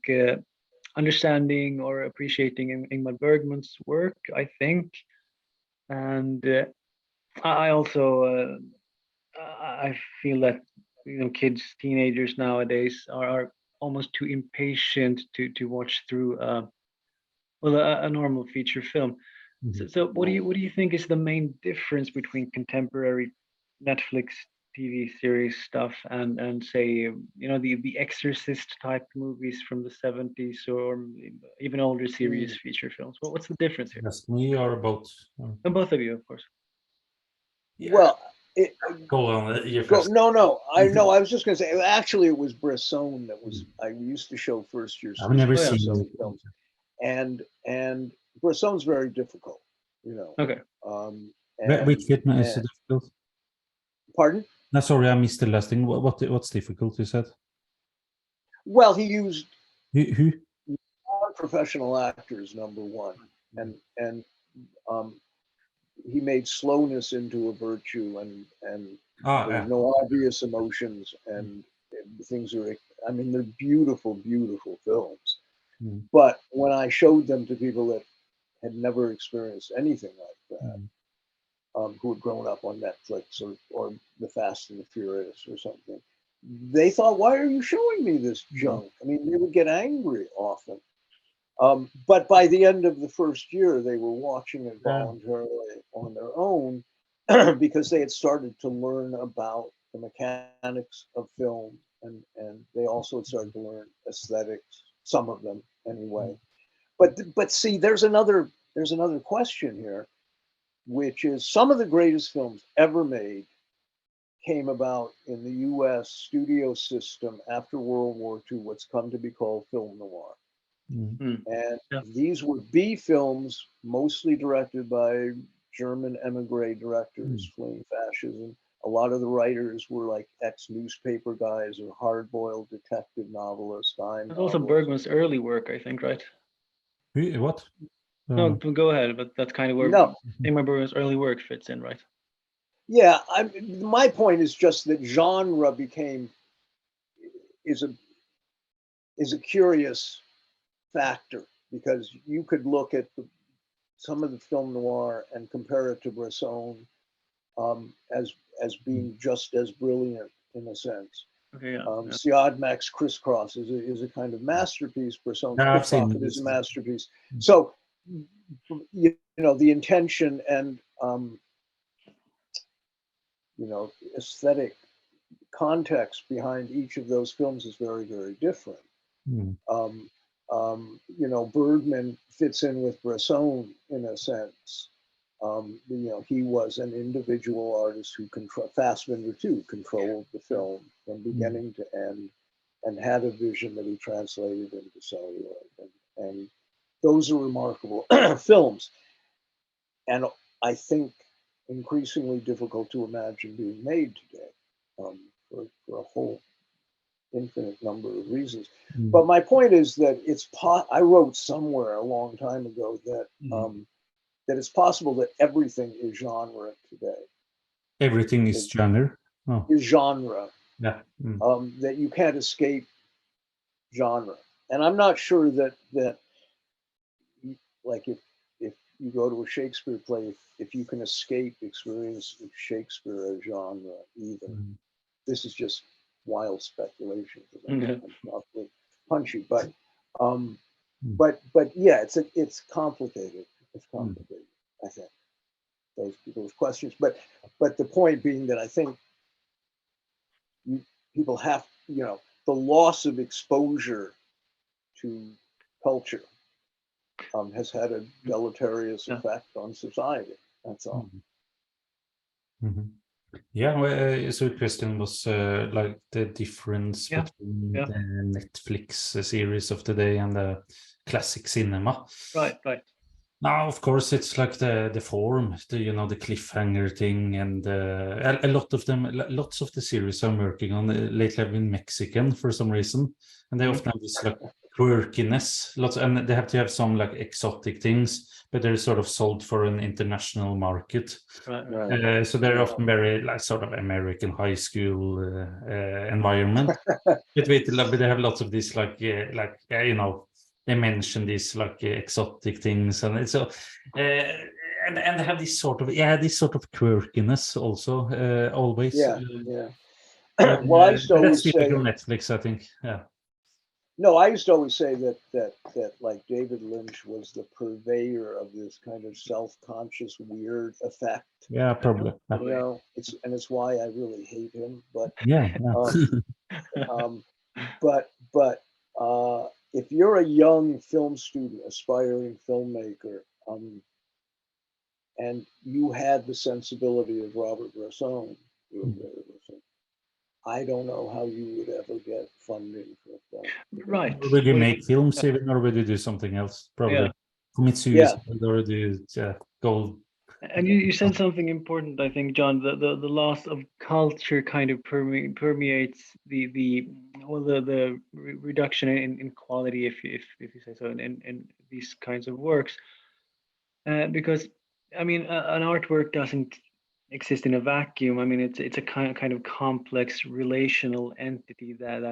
understanding or appreciating Ingmar Bergman's work, I think. And I also I feel that kids, teenagers nowadays are almost too impatient to watch through a normal feature film. So what do you think is the main difference between contemporary Netflix TV series stuff and say the Exorcist type movies from the 70s, or even older series feature films? What's the difference here? Yes, we are about. And both of you, of course. Well, Go on, you go, first. no. I was just going to say, actually, it was Bresson that was. I used to show first year I've never students seen Bresson it. films, and Bresson's very difficult, Okay. Which film is and difficult? pardon? No, sorry, I missed the last thing. What's difficult? You said. Well, he used Who? professional actors, number one, and he made slowness into a virtue, and there's no obvious emotions, and things are. I mean, they're beautiful, beautiful films. But when I showed them to people that had never experienced anything like that, who had grown up on Netflix or The Fast and the Furious or something, they thought, "Why are you showing me this junk?" I mean, they would get angry often. But by the end of the first year, they were watching it voluntarily on their own because they had started to learn about the mechanics of film, and they also had started to learn aesthetics, some of them anyway. But see, there's another question here, which is some of the greatest films ever made came about in the U.S. studio system after World War II, what's come to be called film noir. Mm. And Yeah. these were B films, mostly directed by German emigre directors fleeing fascism. A lot of the writers were like ex-newspaper guys or hard-boiled detective novelists. That's also Bergman's early work, I think, right? What? No, go ahead, but that's kind of where No. Ingmar Bergman's early work fits in, right? Yeah, my point is just that genre is a curious factor, because you could look at some of the film noir and compare it to Bresson as being just as brilliant in a sense. Okay, yeah. Siodmak's Crisscross is a kind of masterpiece. Bresson's Yeah, I've seen Pickpocket is this. a masterpiece. So, you know, the intention and aesthetic context behind each of those films is very, very different. Bergman fits in with Bresson in a sense. He was an individual artist who Fassbinder too controlled the film from beginning to end, and had a vision that he translated into celluloid. And those are remarkable films, and I think increasingly difficult to imagine being made today, for a whole infinite number of reasons. But my point is that I wrote somewhere a long time ago that that it's possible that everything is genre today. Everything is genre. Oh. Is genre. Yeah. That you can't escape genre. And I'm not sure that like if you go to a Shakespeare play, if you can escape experience of Shakespeare as genre either. This is just wild speculation because I'm probably punchy, but yeah, it's complicated. It's complicated, I think. Those questions, but the point being that I think people have, the loss of exposure to culture has had a deleterious effect on society. That's all. Yeah, well, so the question was like the difference between the Netflix series of today and the classic cinema. Right. Now, of course, it's like the form, the cliffhanger thing, and a lot of them, lots of the series I'm working on lately have been Mexican for some reason, and they often have this like quirkiness, and they have to have some like exotic things, but they're sort of sold for an international market. Right. So they're often very like sort of American high school environment, but they have lots of this they mention these like exotic things, and it's so and they have this sort of quirkiness also always. Yeah. Well, I used to always say typical Netflix, I think. Yeah. No, I used to always say that like David Lynch was the purveyor of this kind of self-conscious weird effect. Yeah, probably. It's why I really hate him. But but if you're a young film student, aspiring filmmaker, and you had the sensibility of Robert Bresson, I don't know how you would ever get funding for a film. Right. Or would you make films even, or would you do something else? Probably commit suicide, or do you go. And you said something important, I think, John. The loss of culture kind of permeates the reduction in quality, if you say so, in these kinds of works. Because I mean, an artwork doesn't exist in a vacuum. I mean, it's a kind of complex relational entity that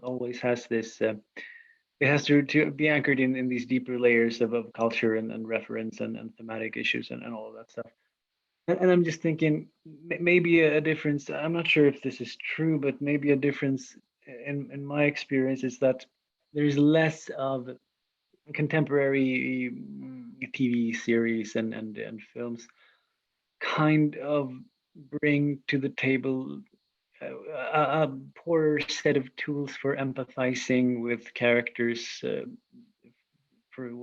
always has this. It has to be anchored in these deeper layers of culture and reference and thematic issues and all of that stuff. And I'm just thinking maybe a difference. I'm not sure if this is true, but maybe a difference in my experience is that there's less of contemporary TV series and films kind of bring to the table a poorer set of tools for empathizing with characters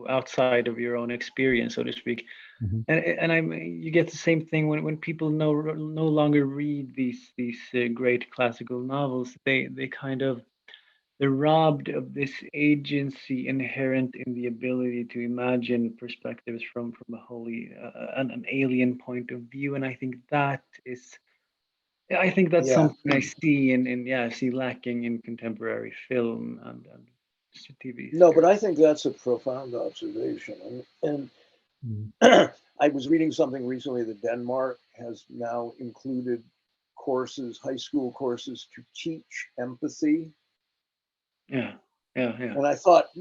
outside of your own experience, so to speak. Mhm. And you get the same thing when people no longer read these great classical novels. They kind of, they're robbed of this agency inherent in the ability to imagine perspectives from a wholly an alien point of view. And I think that's Yeah. something I see I see lacking in contemporary film and TV No, but series. I think that's a profound observation. And Mm. I was reading something recently that Denmark has now included courses, high school courses, to teach empathy. Yeah. And I thought,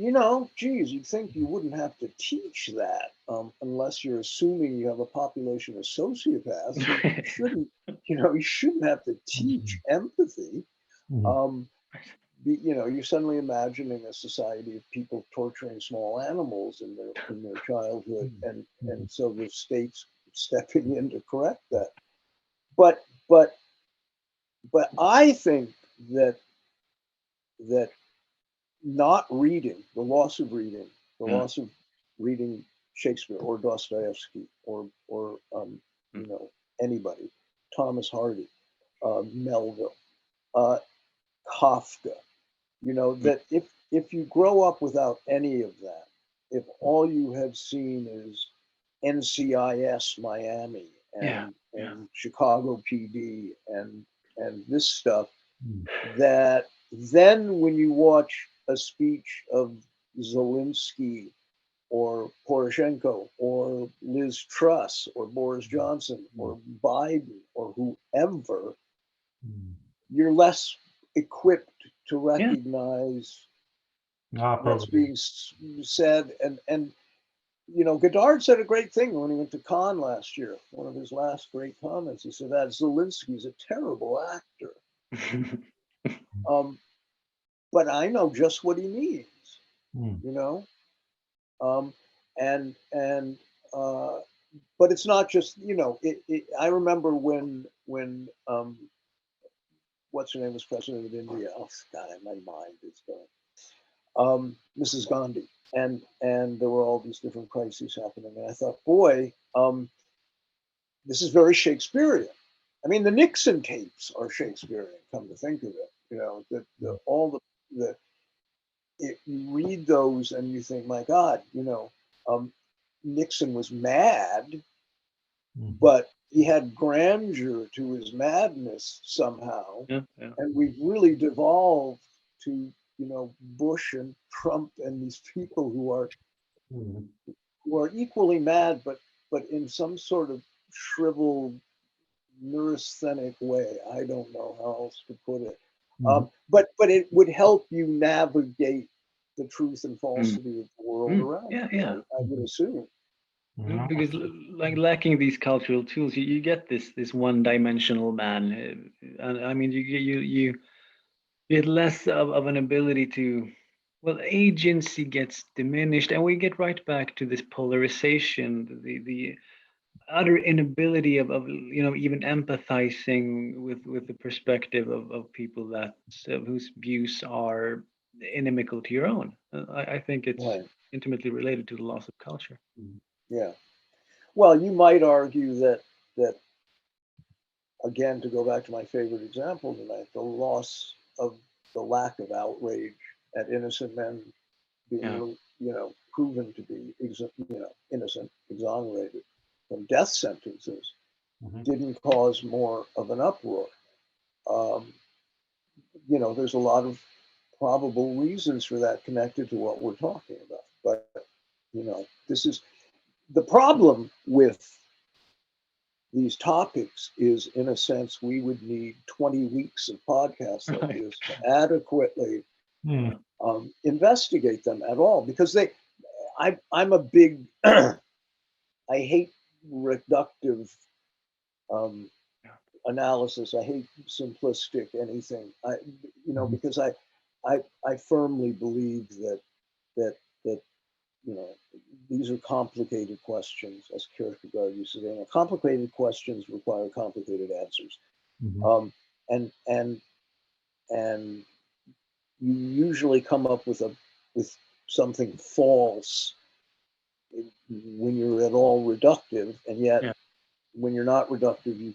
geez, you'd think you wouldn't have to teach that unless you're assuming you have a population of sociopaths. You shouldn't have to teach empathy. Mhm. You're suddenly imagining a society of people torturing small animals in their childhood, and so the state's stepping in to correct that. But I think that not reading, the loss of reading, Shakespeare or Dostoevsky or anybody, Thomas Hardy, Melville, Kafka. That if you grow up without any of that, if all you have seen is NCIS Miami Yeah. and Chicago PD and this stuff, Mm. that then when you watch a speech of Zelensky or Poroshenko or Liz Truss or Boris Johnson or Biden or whoever, Mm. you're less equipped to Yeah. recognize what's Probably. being said. And Godard said a great thing when he went to Cannes last year. One of his last great comments, he said that Zelensky's a terrible actor. But I know just what he means, Mm. and but it's not just I remember when what's her name was president of India. Oh God, my mind is going. Mrs. Gandhi, and there were all these different crises happening, and I thought, boy, this is very Shakespearean. I mean, the Nixon tapes are Shakespearean. Come to think of it, all the you read those and you think, my God, Nixon was mad, but he had grandeur to his madness somehow. Yeah. And we've really devolved to, Bush and Trump and these people who are equally mad, but in some sort of shriveled, neurasthenic way. I don't know how else to put it. But it would help you navigate the truth and falsity of the world around you. I would assume. Because like lacking these cultural tools, you get this one-dimensional man, and I mean you get less of an ability to, well, agency gets diminished, and we get right back to this polarization, the utter inability of even empathizing with the perspective of people that whose views are inimical to your own. I think it's Right. intimately related to the loss of culture. Yeah. Well, you might argue that again, to go back to my favorite example tonight, the loss of the lack of outrage at innocent men being, proven to be, innocent, exonerated from death sentences, didn't cause more of an uproar. There's a lot of probable reasons for that connected to what we're talking about. But, this is the problem with these topics is, in a sense, we would need 20 weeks of podcasts like this to adequately investigate them at all, because I'm a big, I hate reductive analysis. I hate simplistic anything. Because I firmly believe that these are complicated questions, as Kierkegaard used to say. Complicated questions require complicated answers, and you usually come up with something false when you're at all reductive, and yet Yeah. when you're not reductive, you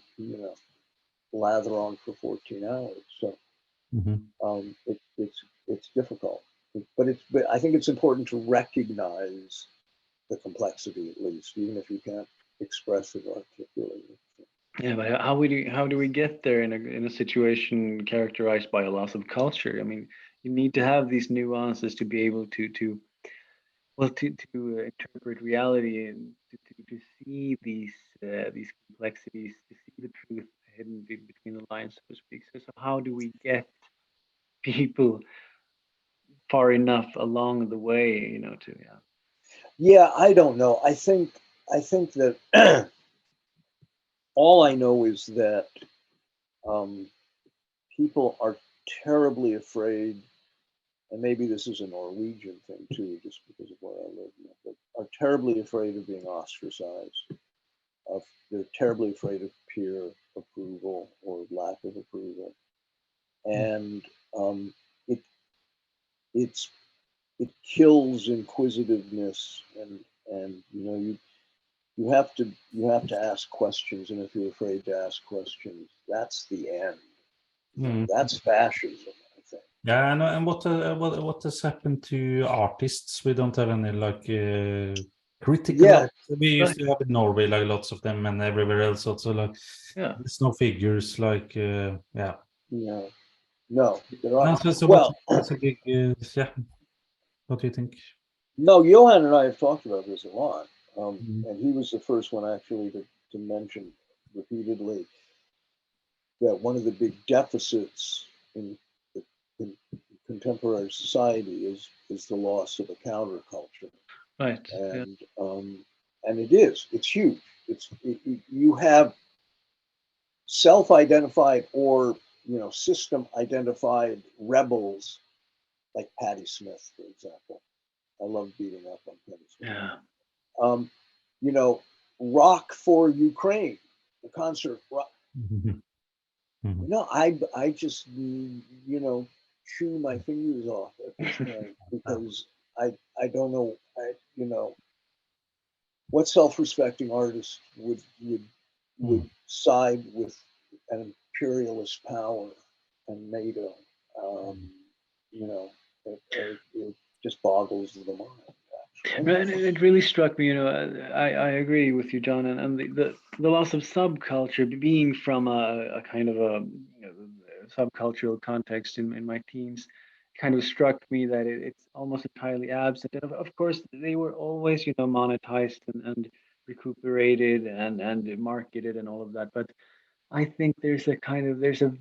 lather on for 14 hours. So it's difficult, but I think it's important to recognize the complexity, at least, even if you can't express it articulately. Yeah, but how do we get there in a situation characterized by a loss of culture? I mean, you need to have these nuances to be able to interpret reality and to see these complexities, to see the truth hidden between the lines, so to speak. So how do we get people far enough along the way, to Yeah, I don't know. I think that all I know is that people are terribly afraid, and maybe this is a Norwegian thing too, just because of where I live now, but are terribly afraid of being ostracized. They're terribly afraid of peer approval or lack of approval, and it it kills inquisitiveness, and you have to ask questions, and if you're afraid to ask questions, that's the end. That's fascism, I think. Yeah, and what has happened to artists? We don't have any like critical. Yeah, We used to have in Norway like lots of them, and everywhere else also like there's no figures like yeah. No, there are. So Well, what's a big yeah? What do you think? no, Johan and I have talked about this a lot, and he was the first one actually to mention repeatedly that one of the big deficits in contemporary society is the loss of a counterculture. right? And it's huge. You have self-identified or system-identified rebels like Patti Smith, for example. I love beating up on Patti Smith. Yeah. Rock for Ukraine, the concert rock. No, I just chew my fingers off at this point because I don't know what self-respecting artist would side with an imperialist power and NATO. It just boggles the mind. And it really struck me, I agree with you, John, and the loss of subculture being from a kind of a subcultural context in my teens kind of struck me that it's almost entirely absent. And of course, they were always, monetized and recuperated and marketed and all of that. But I think there's a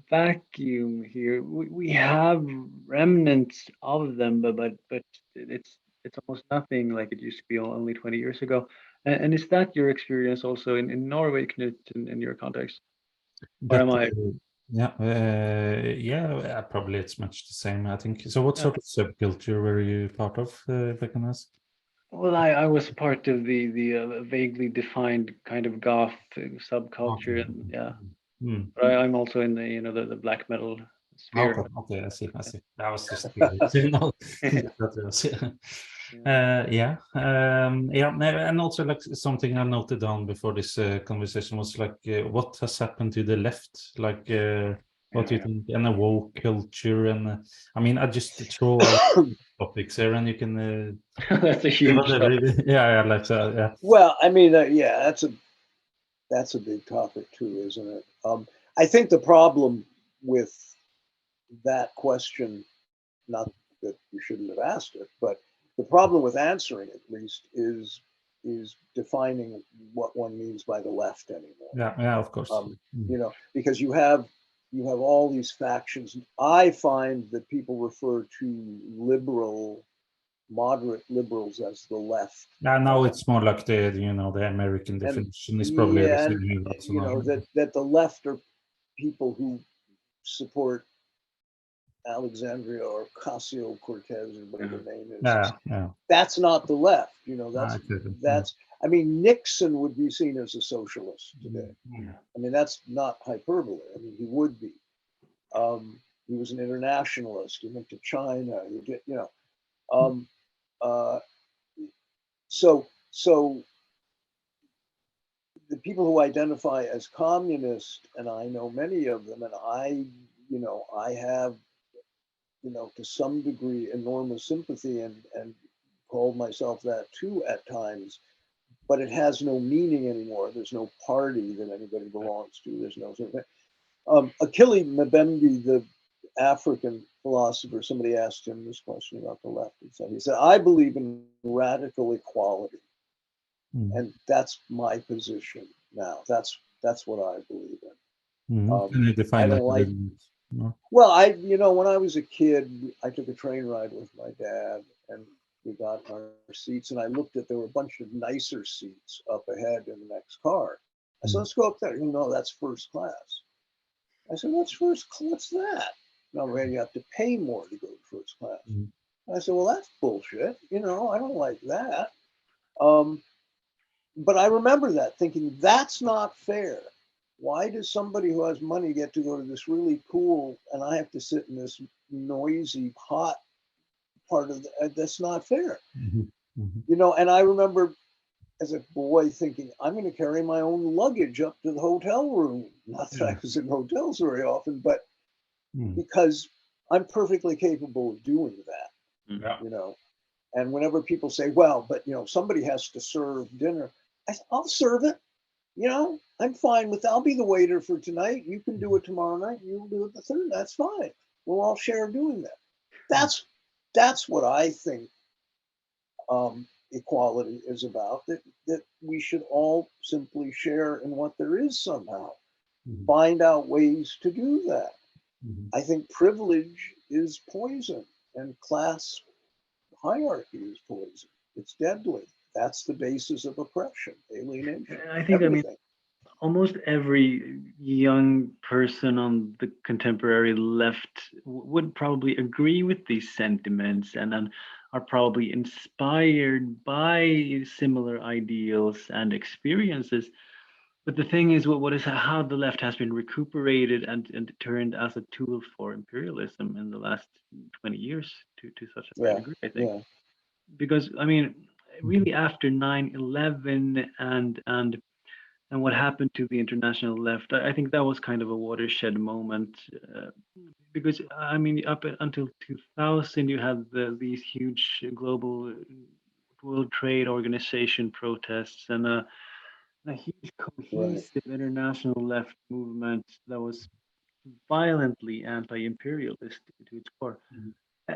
vacuum here. We have remnants of them, but it's almost nothing like it used to be only 20 years ago. And is that your experience also in Norway, Knut, in your context? Or But am I? yeah, probably it's much the same, I think. So what sort of subculture were you part of, if I can ask? Well, I was part of the vaguely defined kind of goth subculture, and yeah. But I'm also in the black metal sphere. Okay, I see. I was just curious, yeah, and also like something I noted down before this conversation was like what has happened to the left, like what do you think, and a woke culture, and I mean I just throw out topics here, and you can that's a huge topic. yeah, like yeah. Well, I mean, yeah, that's a big topic too, isn't it? I think the problem with that question, not that you shouldn't have asked it, but the problem with answering at least is defining what one means by the left anymore. Yeah, of course. Because you have all these factions. I find that people refer to moderate liberals as the left. Now it's more like the American definition is probably the same here. That the left are people who support Alexandria or Ocasio-Cortez or whatever her name is. Yeah. That's not the left. That's. I mean, Nixon would be seen as a socialist today. I mean, that's not hyperbole. I mean, he would be. He was an internationalist. He went to China. So so the people who identify as communist, and I know many of them, and I have, to some degree, enormous sympathy and called myself that too at times, but it has no meaning anymore. There's no party that anybody belongs to. There's no sort of Achille Mbembe, the African philosopher, somebody asked him this question about the left. He said, I believe in radical equality. And that's my position now. That's what I believe in. Can you define I that don't a like. little bit more? Well, when I was a kid, I took a train ride with my dad, and we got in our seats, and I looked there were a bunch of nicer seats up ahead in the next car. I said, let's go up there. That's first class. I said, what's that? No, man, you have to pay more to go to first class. I said, well, that's bullshit. I don't like that. But I remember that thinking, that's not fair. Why does somebody who has money get to go to this really cool, and I have to sit in this noisy, hot part of that's not fair. And I remember as a boy thinking, I'm going to carry my own luggage up to the hotel room. Not that I was in hotels very often, but because I'm perfectly capable of doing that, And whenever people say, well, but, somebody has to serve dinner, I'll serve it. I'm fine with that. I'll be the waiter for tonight. You can do it tomorrow night. You'll do it the third. That's fine. We'll all share doing that. That's what I think equality is about, that we should all simply share in what there is somehow. Find out ways to do that. I think privilege is poison, and class hierarchy is poison. It's deadly. That's the basis of oppression, alienation. I think, everything. Almost every young person on the contemporary left would probably agree with these sentiments and are probably inspired by similar ideals and experiences. But the thing is, what is how the left has been recuperated and turned as a tool for imperialism in the last 20 years to such a degree, I think. Yeah. Because really after 9/11 and what happened to the international left, I think that was kind of a watershed moment, because up until 2000 you had these huge global World Trade Organization protests and a huge cohesive international left movement that was violently anti-imperialist to its core.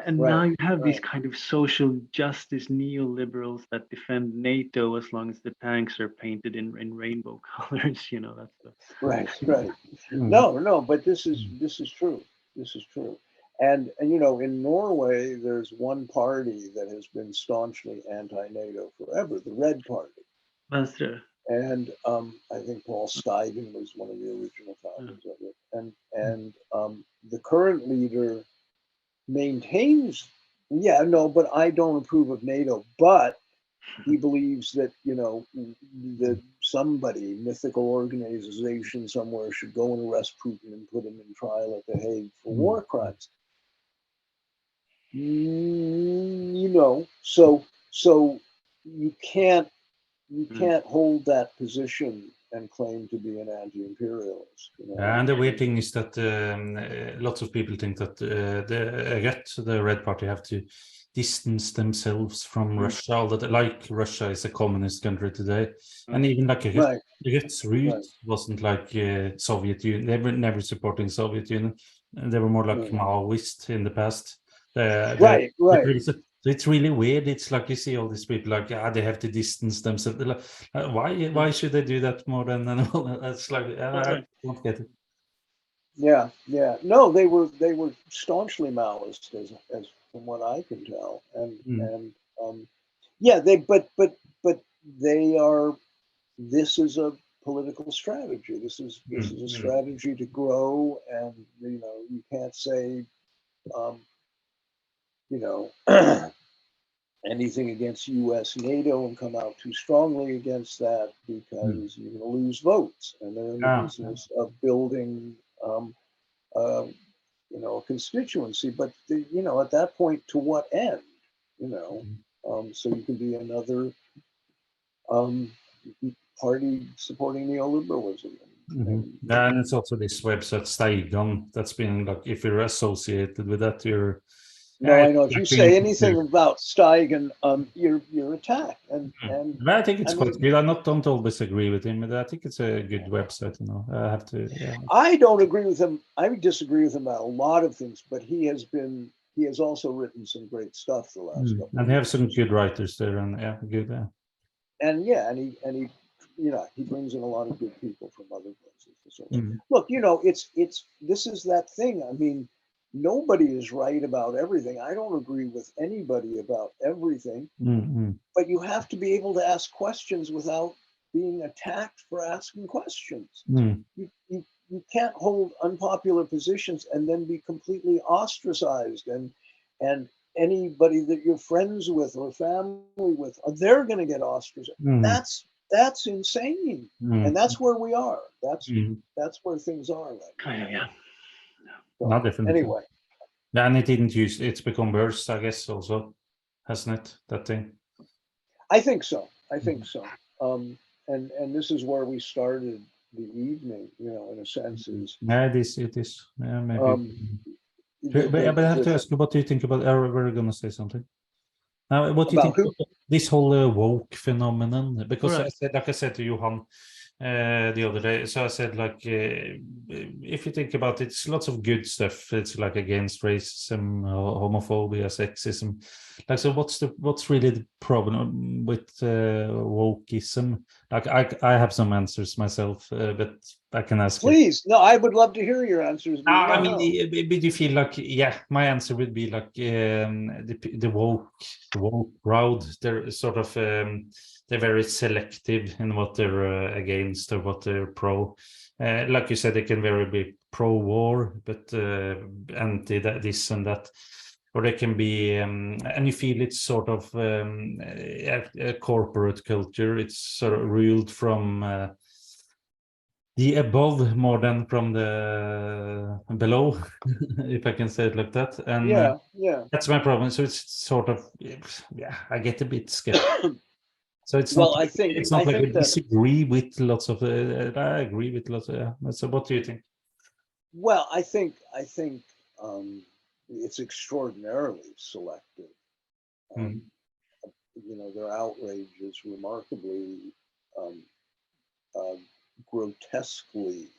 And now you have these kind of social justice neoliberals that defend NATO as long as the tanks are painted in rainbow colors. That's the... Right. No, but this is true. This is true. And in Norway, there's one party that has been staunchly anti-NATO forever, the Red Party. That's true. And I think Paul Stuyven was one of the original founders of it. And the current leader maintains, but I don't approve of NATO, but he believes that, that somebody, mythical organization somewhere should go and arrest Putin and put him in trial at The Hague for war crimes. So you can't hold that position and claim to be an anti-imperialist. And the weird thing is that lots of people think that the Red Party, have to distance themselves from Russia, although like Russia is a communist country today, and even like Rødt's route wasn't like Soviet Union. They were never supporting Soviet Union. They were more like Maoist in the past. Right. So it's really weird. It's like you see all these people like, they have to distance themselves. Like, why should they do that more than anyone? That's like, I don't get it. Yeah. No, they were staunchly Maoist, as from what I can tell, but they are. This is a political strategy. This is a strategy to grow, and you can't say, anything against U.S. NATO and come out too strongly against that, because you're going to lose votes, and they're in the business of building, a constituency. But at that point, to what end? So you can be another party supporting neoliberalism. And it's also this website Steigan that's been like, if you're associated with that, you're I know if you say anything about Steigen, you're attacked. And I think it's quite good. I don't always agree with him, but I think it's a good website. I have to. Yeah. I don't agree with him. I disagree with him about a lot of things, but he has also written some great stuff the last couple. And they have some good writers there, and good. And he brings in a lot of good people from other places. So, look, this is that thing. I mean, nobody is right about everything. I don't agree with anybody about everything, but you have to be able to ask questions without being attacked for asking questions. You can't hold unpopular positions and then be completely ostracized, and anybody that you're friends with or family with, they're going to get ostracized. That's insane, and that's where we are. That's where things are. Kind of, yeah. So, Not definitely. Anyway. And it didn't use. It's become worse, I guess. Also, hasn't it? That thing. I think so. And this is where we started the evening. In a sense, is. Yeah, it is. Yeah, maybe. But I have to ask you, what do you think about? We're going to say something. What do you think about this whole woke phenomenon? Because I said to Johan the other day, so I said, like, if you think about it, it's lots of good stuff. It's like against racism, homophobia, sexism. Like, so what's really the problem with wokeism? Like, I have some answers myself, but I can ask. Please, no, I would love to hear your answers. I mean, but you feel like, my answer would be like the woke crowd. They're sort of they're very selective in what they're against or what they're pro. Like you said, they can very be pro-war, but anti this and that. Or they can be, and you feel it's sort of a corporate culture. It's sort of ruled from the above more than from the below, if I can say it like that. And that's my problem. So it's sort of, I get a bit skeptical. So it's not. I disagree with lots of. I agree with lots of. So what do you think? Well, I think it's extraordinarily selective. Their outrage is remarkably, grotesquely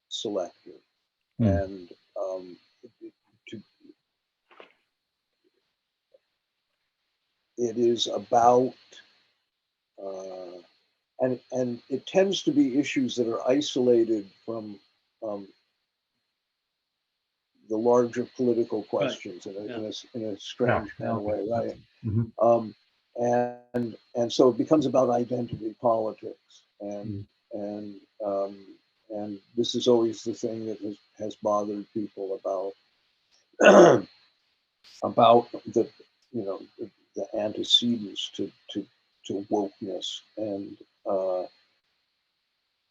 selective, and it is about, and it tends to be issues that are isolated from the larger political questions in a strange kind of way, right? And so it becomes about identity politics, and this is always the thing that has bothered people about the the antecedents to wokeness, and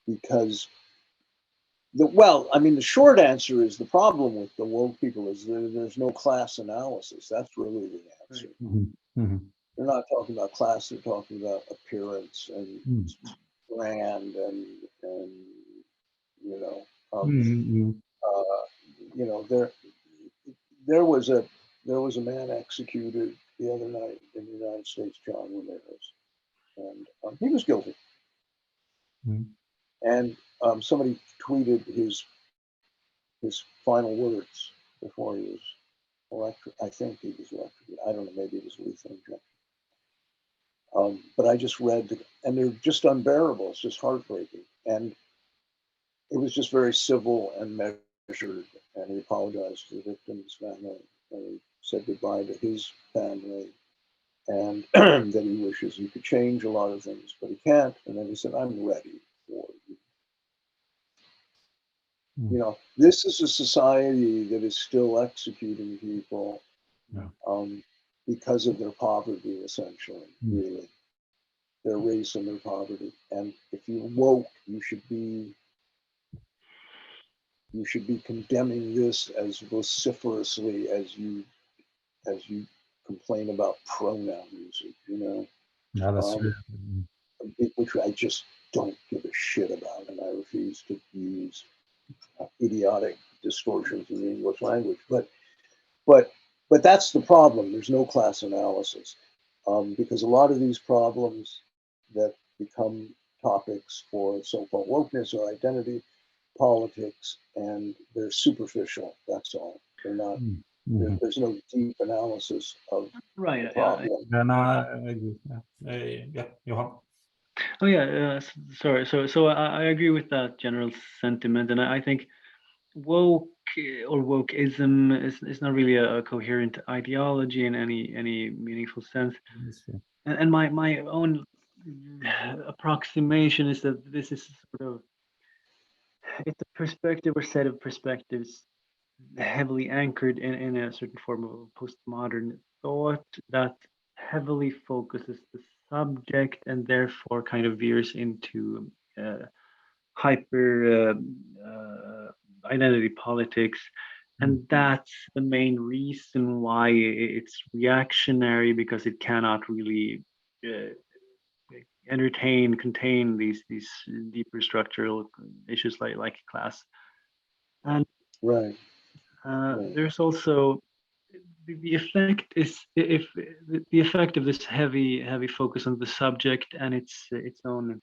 because the short answer is the problem with the woke people is there's no class analysis. That's really the answer. They're not talking about class; they're talking about appearance and brand, and there was a man executed the other night in the United States, John Ramirez, and he was guilty. And somebody tweeted his final words before he was elected. I think he was elected. I don't know. Maybe it was lethal injection. But I just read, and they're just unbearable. It's just heartbreaking. And it was just very civil and measured. And he apologized to the victim's family, and he said goodbye to his family, and that he wishes he could change a lot of things, but he can't. And then he said, "I'm ready for you." This is a society that is still executing people because of their poverty, essentially, really. Their race and their poverty. And if you're woke, you should be condemning this as vociferously as you complain about pronoun usage, Yeah, that's um, true. which I just don't give a shit about, and I refuse to use idiotic distortions in the English language. But that's the problem. There's no class analysis, because a lot of these problems that become topics for so-called wokeness or identity politics, and they're superficial. That's all. They're not. Mhm. There's no deep analysis of the Right. problem. Yeah, no, I agree. Yeah, Johan. Oh yeah. Sorry. So I agree with that general sentiment, and I think woke or wokeism is not really a coherent ideology in any meaningful sense. That's fair. And my own approximation is that this is sort of it's a perspective or set of perspectives heavily anchored in a certain form of postmodern thought that heavily focuses the subject and therefore kind of veers into hyper identity politics. And that's the main reason why it's reactionary, because it cannot really uh, contain these deeper structural issues like class. And Right. Right. there's also the effect is if the effect of this heavy focus on the subject and its own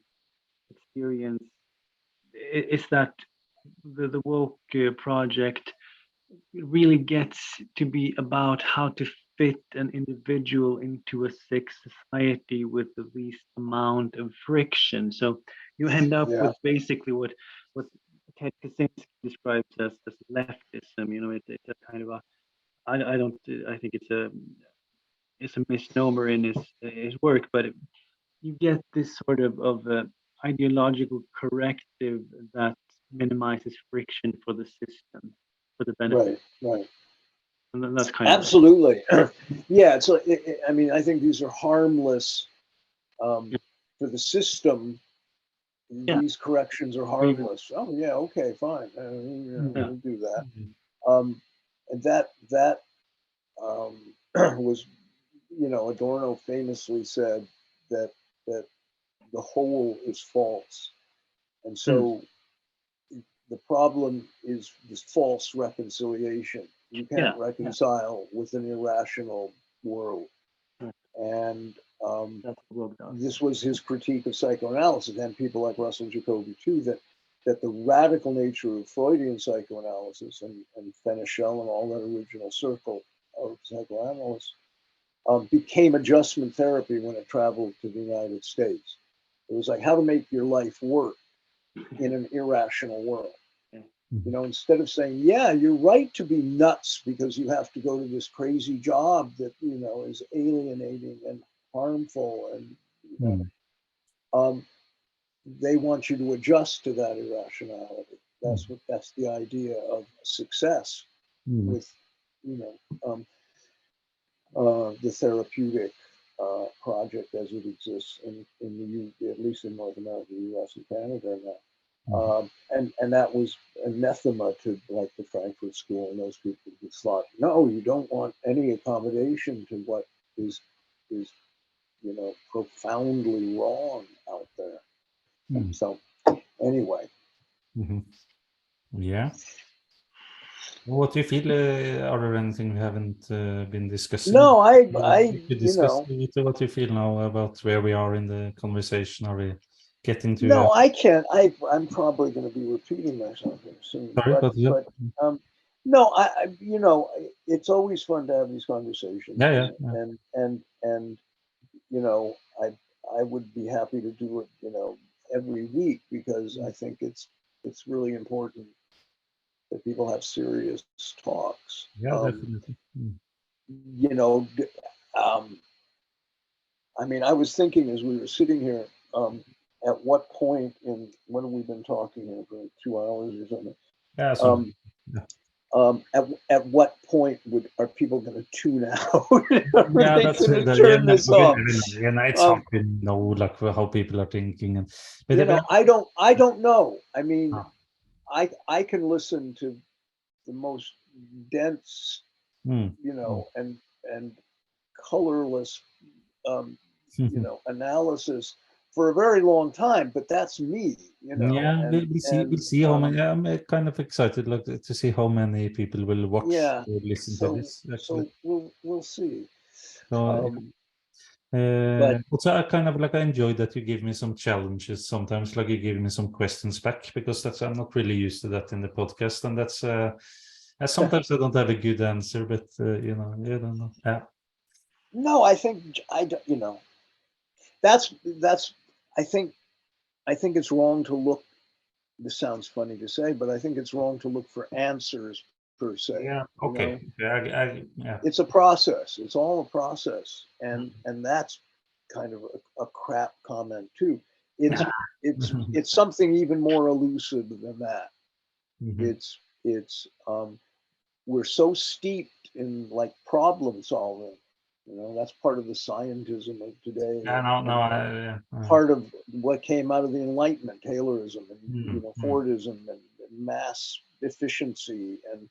experience is that the woke project really gets to be about how to fit an individual into a sick society with the least amount of friction. So you end up Yeah. with basically what Ted Kaczynski describes as leftism. You know, it's a kind of a I don't I think it's a misnomer in his work, but you get this sort of ideological corrective that minimizes friction for the system for the benefit. Right. Right. And that's kind of Absolutely. Yeah. So I mean, I think these are harmless for the system. yeah. These corrections are Agree with- harmless. Oh yeah. Okay. Fine. Yeah. We'll do that. Mhm. And that was, Adorno famously said that the whole is false, and so the problem is this false reconciliation. You Yeah. can't reconcile with an irrational world, Right. and That's what Rob does. this was his critique of psychoanalysis, and people like Russell Jacoby too. That the radical nature of Freudian psychoanalysis and Fenichel and all that original circle of psychoanalysts became adjustment therapy when it traveled to the United States. It was like how to make your life work in an irrational world. Instead of saying, yeah, you're right to be nuts because you have to go to this crazy job that, is alienating and harmful. And they want you to adjust to that irrationality. That's the idea of success with, the therapeutic project as it exists in the at least in North America, the U.S. and Canada now. And that was anathema to like the Frankfurt School and those people who thought, no, you don't want any accommodation to what is profoundly wrong out there. So anyway. Yeah. What do you feel? Are there anything we haven't been discussing? No, We could discuss what you feel now about where we are in the conversation. Are we getting to? No, I can't. I'm probably going to be repeating myself here soon. Sorry, but no, it's always fun to have these conversations. Yeah. And I would be happy to do it, every week, because I think it's really important that people have serious talks. Yeah, definitely. I mean, I was thinking as we were sitting here, at what point when have we been talking here for 2 hours or something? Yeah, At what point are people going to tune out? Yeah, that's going to turn this off. Yeah, it's hard to know like how people are thinking, and I don't know. I mean, I can listen to the most dense, and colorless analysis for a very long time, but that's me, Yeah, we'll see how many. I'm kind of excited, like, to see how many people will watch or listen to this. Actually, so we'll see. so, But also I kind of like, I enjoy that you give me some challenges sometimes, like you give me some questions back, because I'm not really used to that in the podcast, and that's sometimes I don't have a good answer, but I don't know. Yeah. no, I think that's I think it's wrong to look. This sounds funny to say, but I think it's wrong to look for answers per se. Yeah. Okay. Yeah. It's a process. It's all a process, and that's kind of a crap comment too. It's something even more elusive than that. It's we're so steeped in like problem solving. That's part of the scientism of today. Part of what came out of the Enlightenment, Taylorism, and Fordism, and mass efficiency and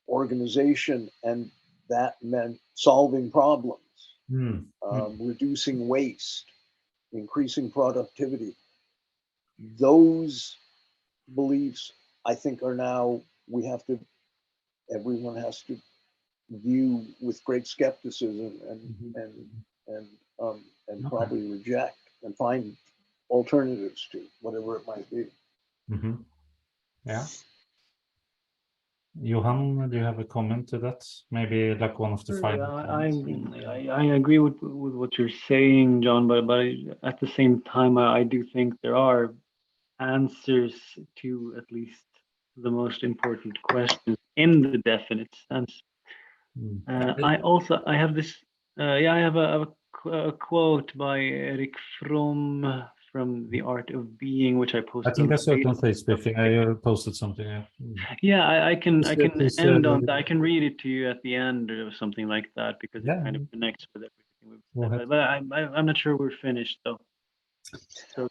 organization, and that meant solving problems, reducing waste, increasing productivity. Those beliefs, I think, are now everyone has to view with great skepticism and probably reject and find alternatives to whatever it might be. Yeah. Johan, do you have a comment to that? Maybe like one of the final points. I agree with what you're saying, John, but at the same time, I do think there are answers to at least the most important questions in the definite sense. I have this. I have a quote by Eric Fromm from The Art of Being, which I posted. I think I saw it on Facebook. I posted something. Yeah, I can end on that. I can read it to you at the end or something like that, because it kind of connects with everything we've said. But I'm not sure we're finished though. So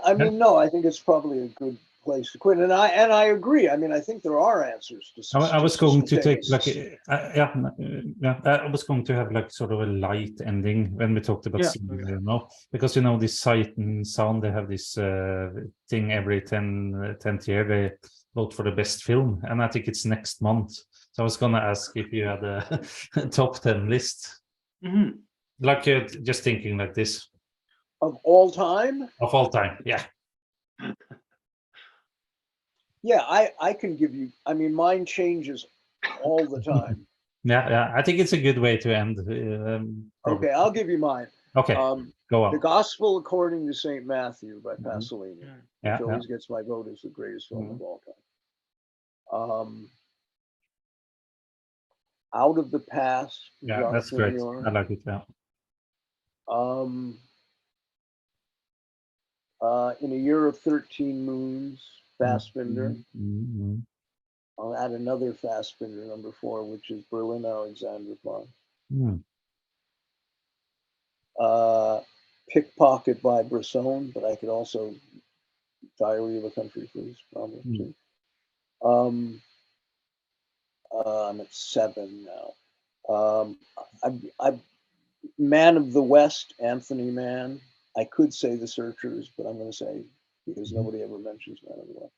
I mean, no, I think it's probably a good place to quit, and I agree. I mean, I think there are answers to. I was going to take like I was going to have like sort of a light ending when we talked about cinema, because this sight and sound, they have this thing every 10th year they vote for the best film, and I think it's next month. So I was gonna ask if you had a top 10 list, like just thinking like this. Of all time? Of all time, yeah. Yeah, I can give you, I mean, mine changes all the time. Yeah, I think it's a good way to end. Okay, I'll give you mine. Okay, go on. The Gospel According to St. Matthew by Pasolini, which always gets my vote as the greatest film of all time. Out of the Past. Yeah, that's great. I like it, yeah. In a Year of 13 Moons, Fassbinder. I'll add another Fassbinder, number 4, which is Berlin Alexanderplatz. Pickpocket by Bresson, but I could also Diary of a Country Freeze, probably too. I'm at 7 now. I'm Man of the West, Anthony Mann. I could say The Searchers, but I'm going to say, because nobody ever mentions Man of the West.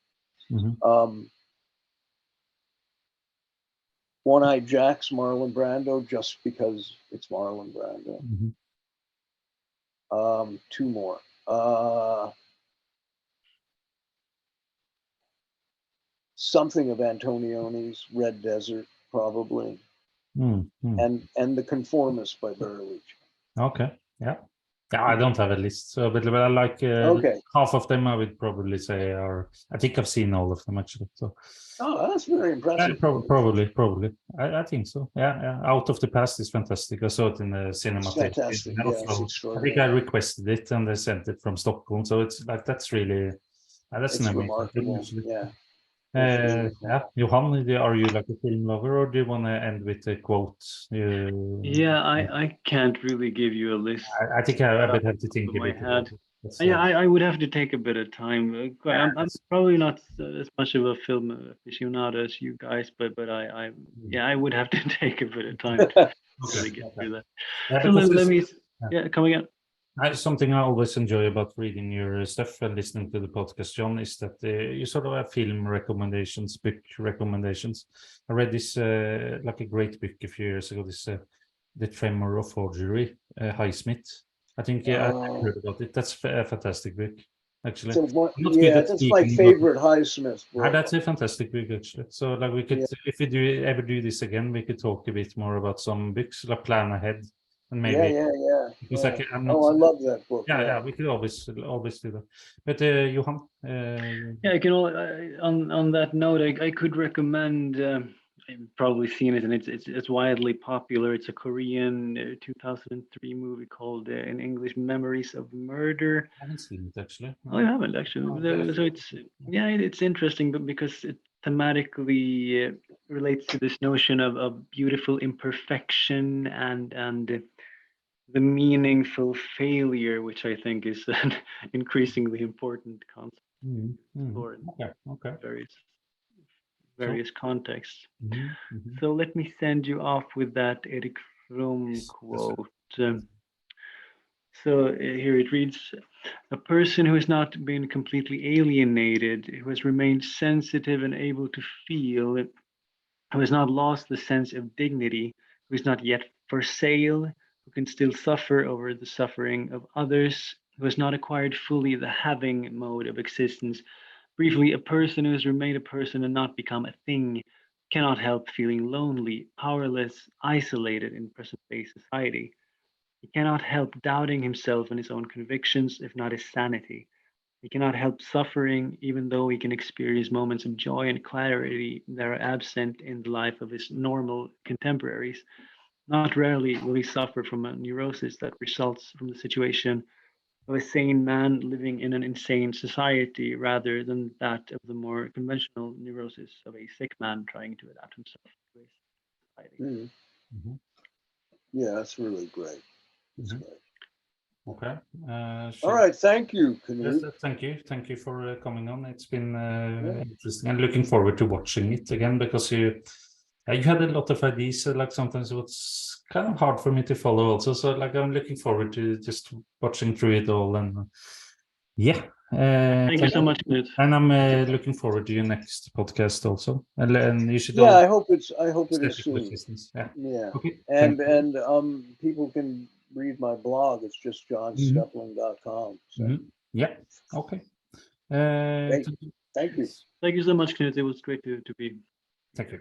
One-Eyed Jack's Marlon Brando, just because it's Marlon Brando. 2 more. Something of Antonioni's, Red Desert, probably. And The Conformist by Bertolucci. Okay, yeah. I don't have a list, so but I like half of them. I would probably say are. I think I've seen all of them actually. So. Oh, that's very impressive. Probably. I think so. Yeah. Out of the Past is fantastic. I saw it in the cinema. Fantastic. I think I requested it and they sent it from Stockholm. So it's like that's really that's an amazing film, actually. Johan, are you like a film lover, or do you want to end with a quote? I can't really give you a list. I think I would have to think a bit about it. I would have to take a bit of time. I'm probably not as much of a film aficionado as you guys, but I would have to take a bit of time to really get through that. So let me come again. Something I always enjoy about reading your stuff and listening to the podcast, John, is that you sort of have film recommendations, book recommendations. I read this like a great book a few years ago. This The Tremor of Forgery, Highsmith. I think I heard about it. That's a fantastic book, actually. I'm not good at that's my speaking, favorite Highsmith book. that's a fantastic book, actually. So, like, we could, if we ever do this again, we could talk a bit more about some books, like plan ahead, and maybe because I'm not. I love that book. Yeah, we could always do that. But Johan, Yeah, I can. On that note, I could recommend. You've probably seen it, and it's widely popular. It's a Korean 2003 movie called in English "Memories of Murder." I haven't seen it actually. Oh, you haven't actually. So it's interesting, but because it thematically relates to this notion of beautiful imperfection and the meaningful failure, which I think is an increasingly important concept for Okay. various contexts. Mm-hmm. So let me send you off with that Eric Fromm quote. So here it reads, a person who has not been completely alienated, who has remained sensitive and able to feel, who has not lost the sense of dignity, who is not yet for sale, who can still suffer over the suffering of others, who has not acquired fully the having mode of existence. Briefly, a person who has remained a person and not become a thing cannot help feeling lonely, powerless, isolated in present-day society. He cannot help doubting himself and his own convictions, if not his sanity. He cannot help suffering, even though he can experience moments of joy and clarity that are absent in the life of his normal contemporaries. Not rarely will he suffer from a neurosis that results from the situation of a sane man living in an insane society rather than that of the more conventional neurosis of a sick man trying to adapt himself to a society. Yeah, that's really great. That's great. Okay. All right. Thank you, Knut. Yes, thank you for coming on. It's been interesting, and looking forward to watching it again, because you had a lot of ideas. Like, sometimes it was kind of hard for me to follow also. So, like, I'm looking forward to just watching through it all. And Thank you so much, Knut. And I'm looking forward to your next podcast also. And you should. I hope it is soon. Yeah. Okay. And people can read my blog. It's just johnsteppling.com. So. Yeah. Okay. Thank you. Thank you so much, Knut. It was great to be. Thank you.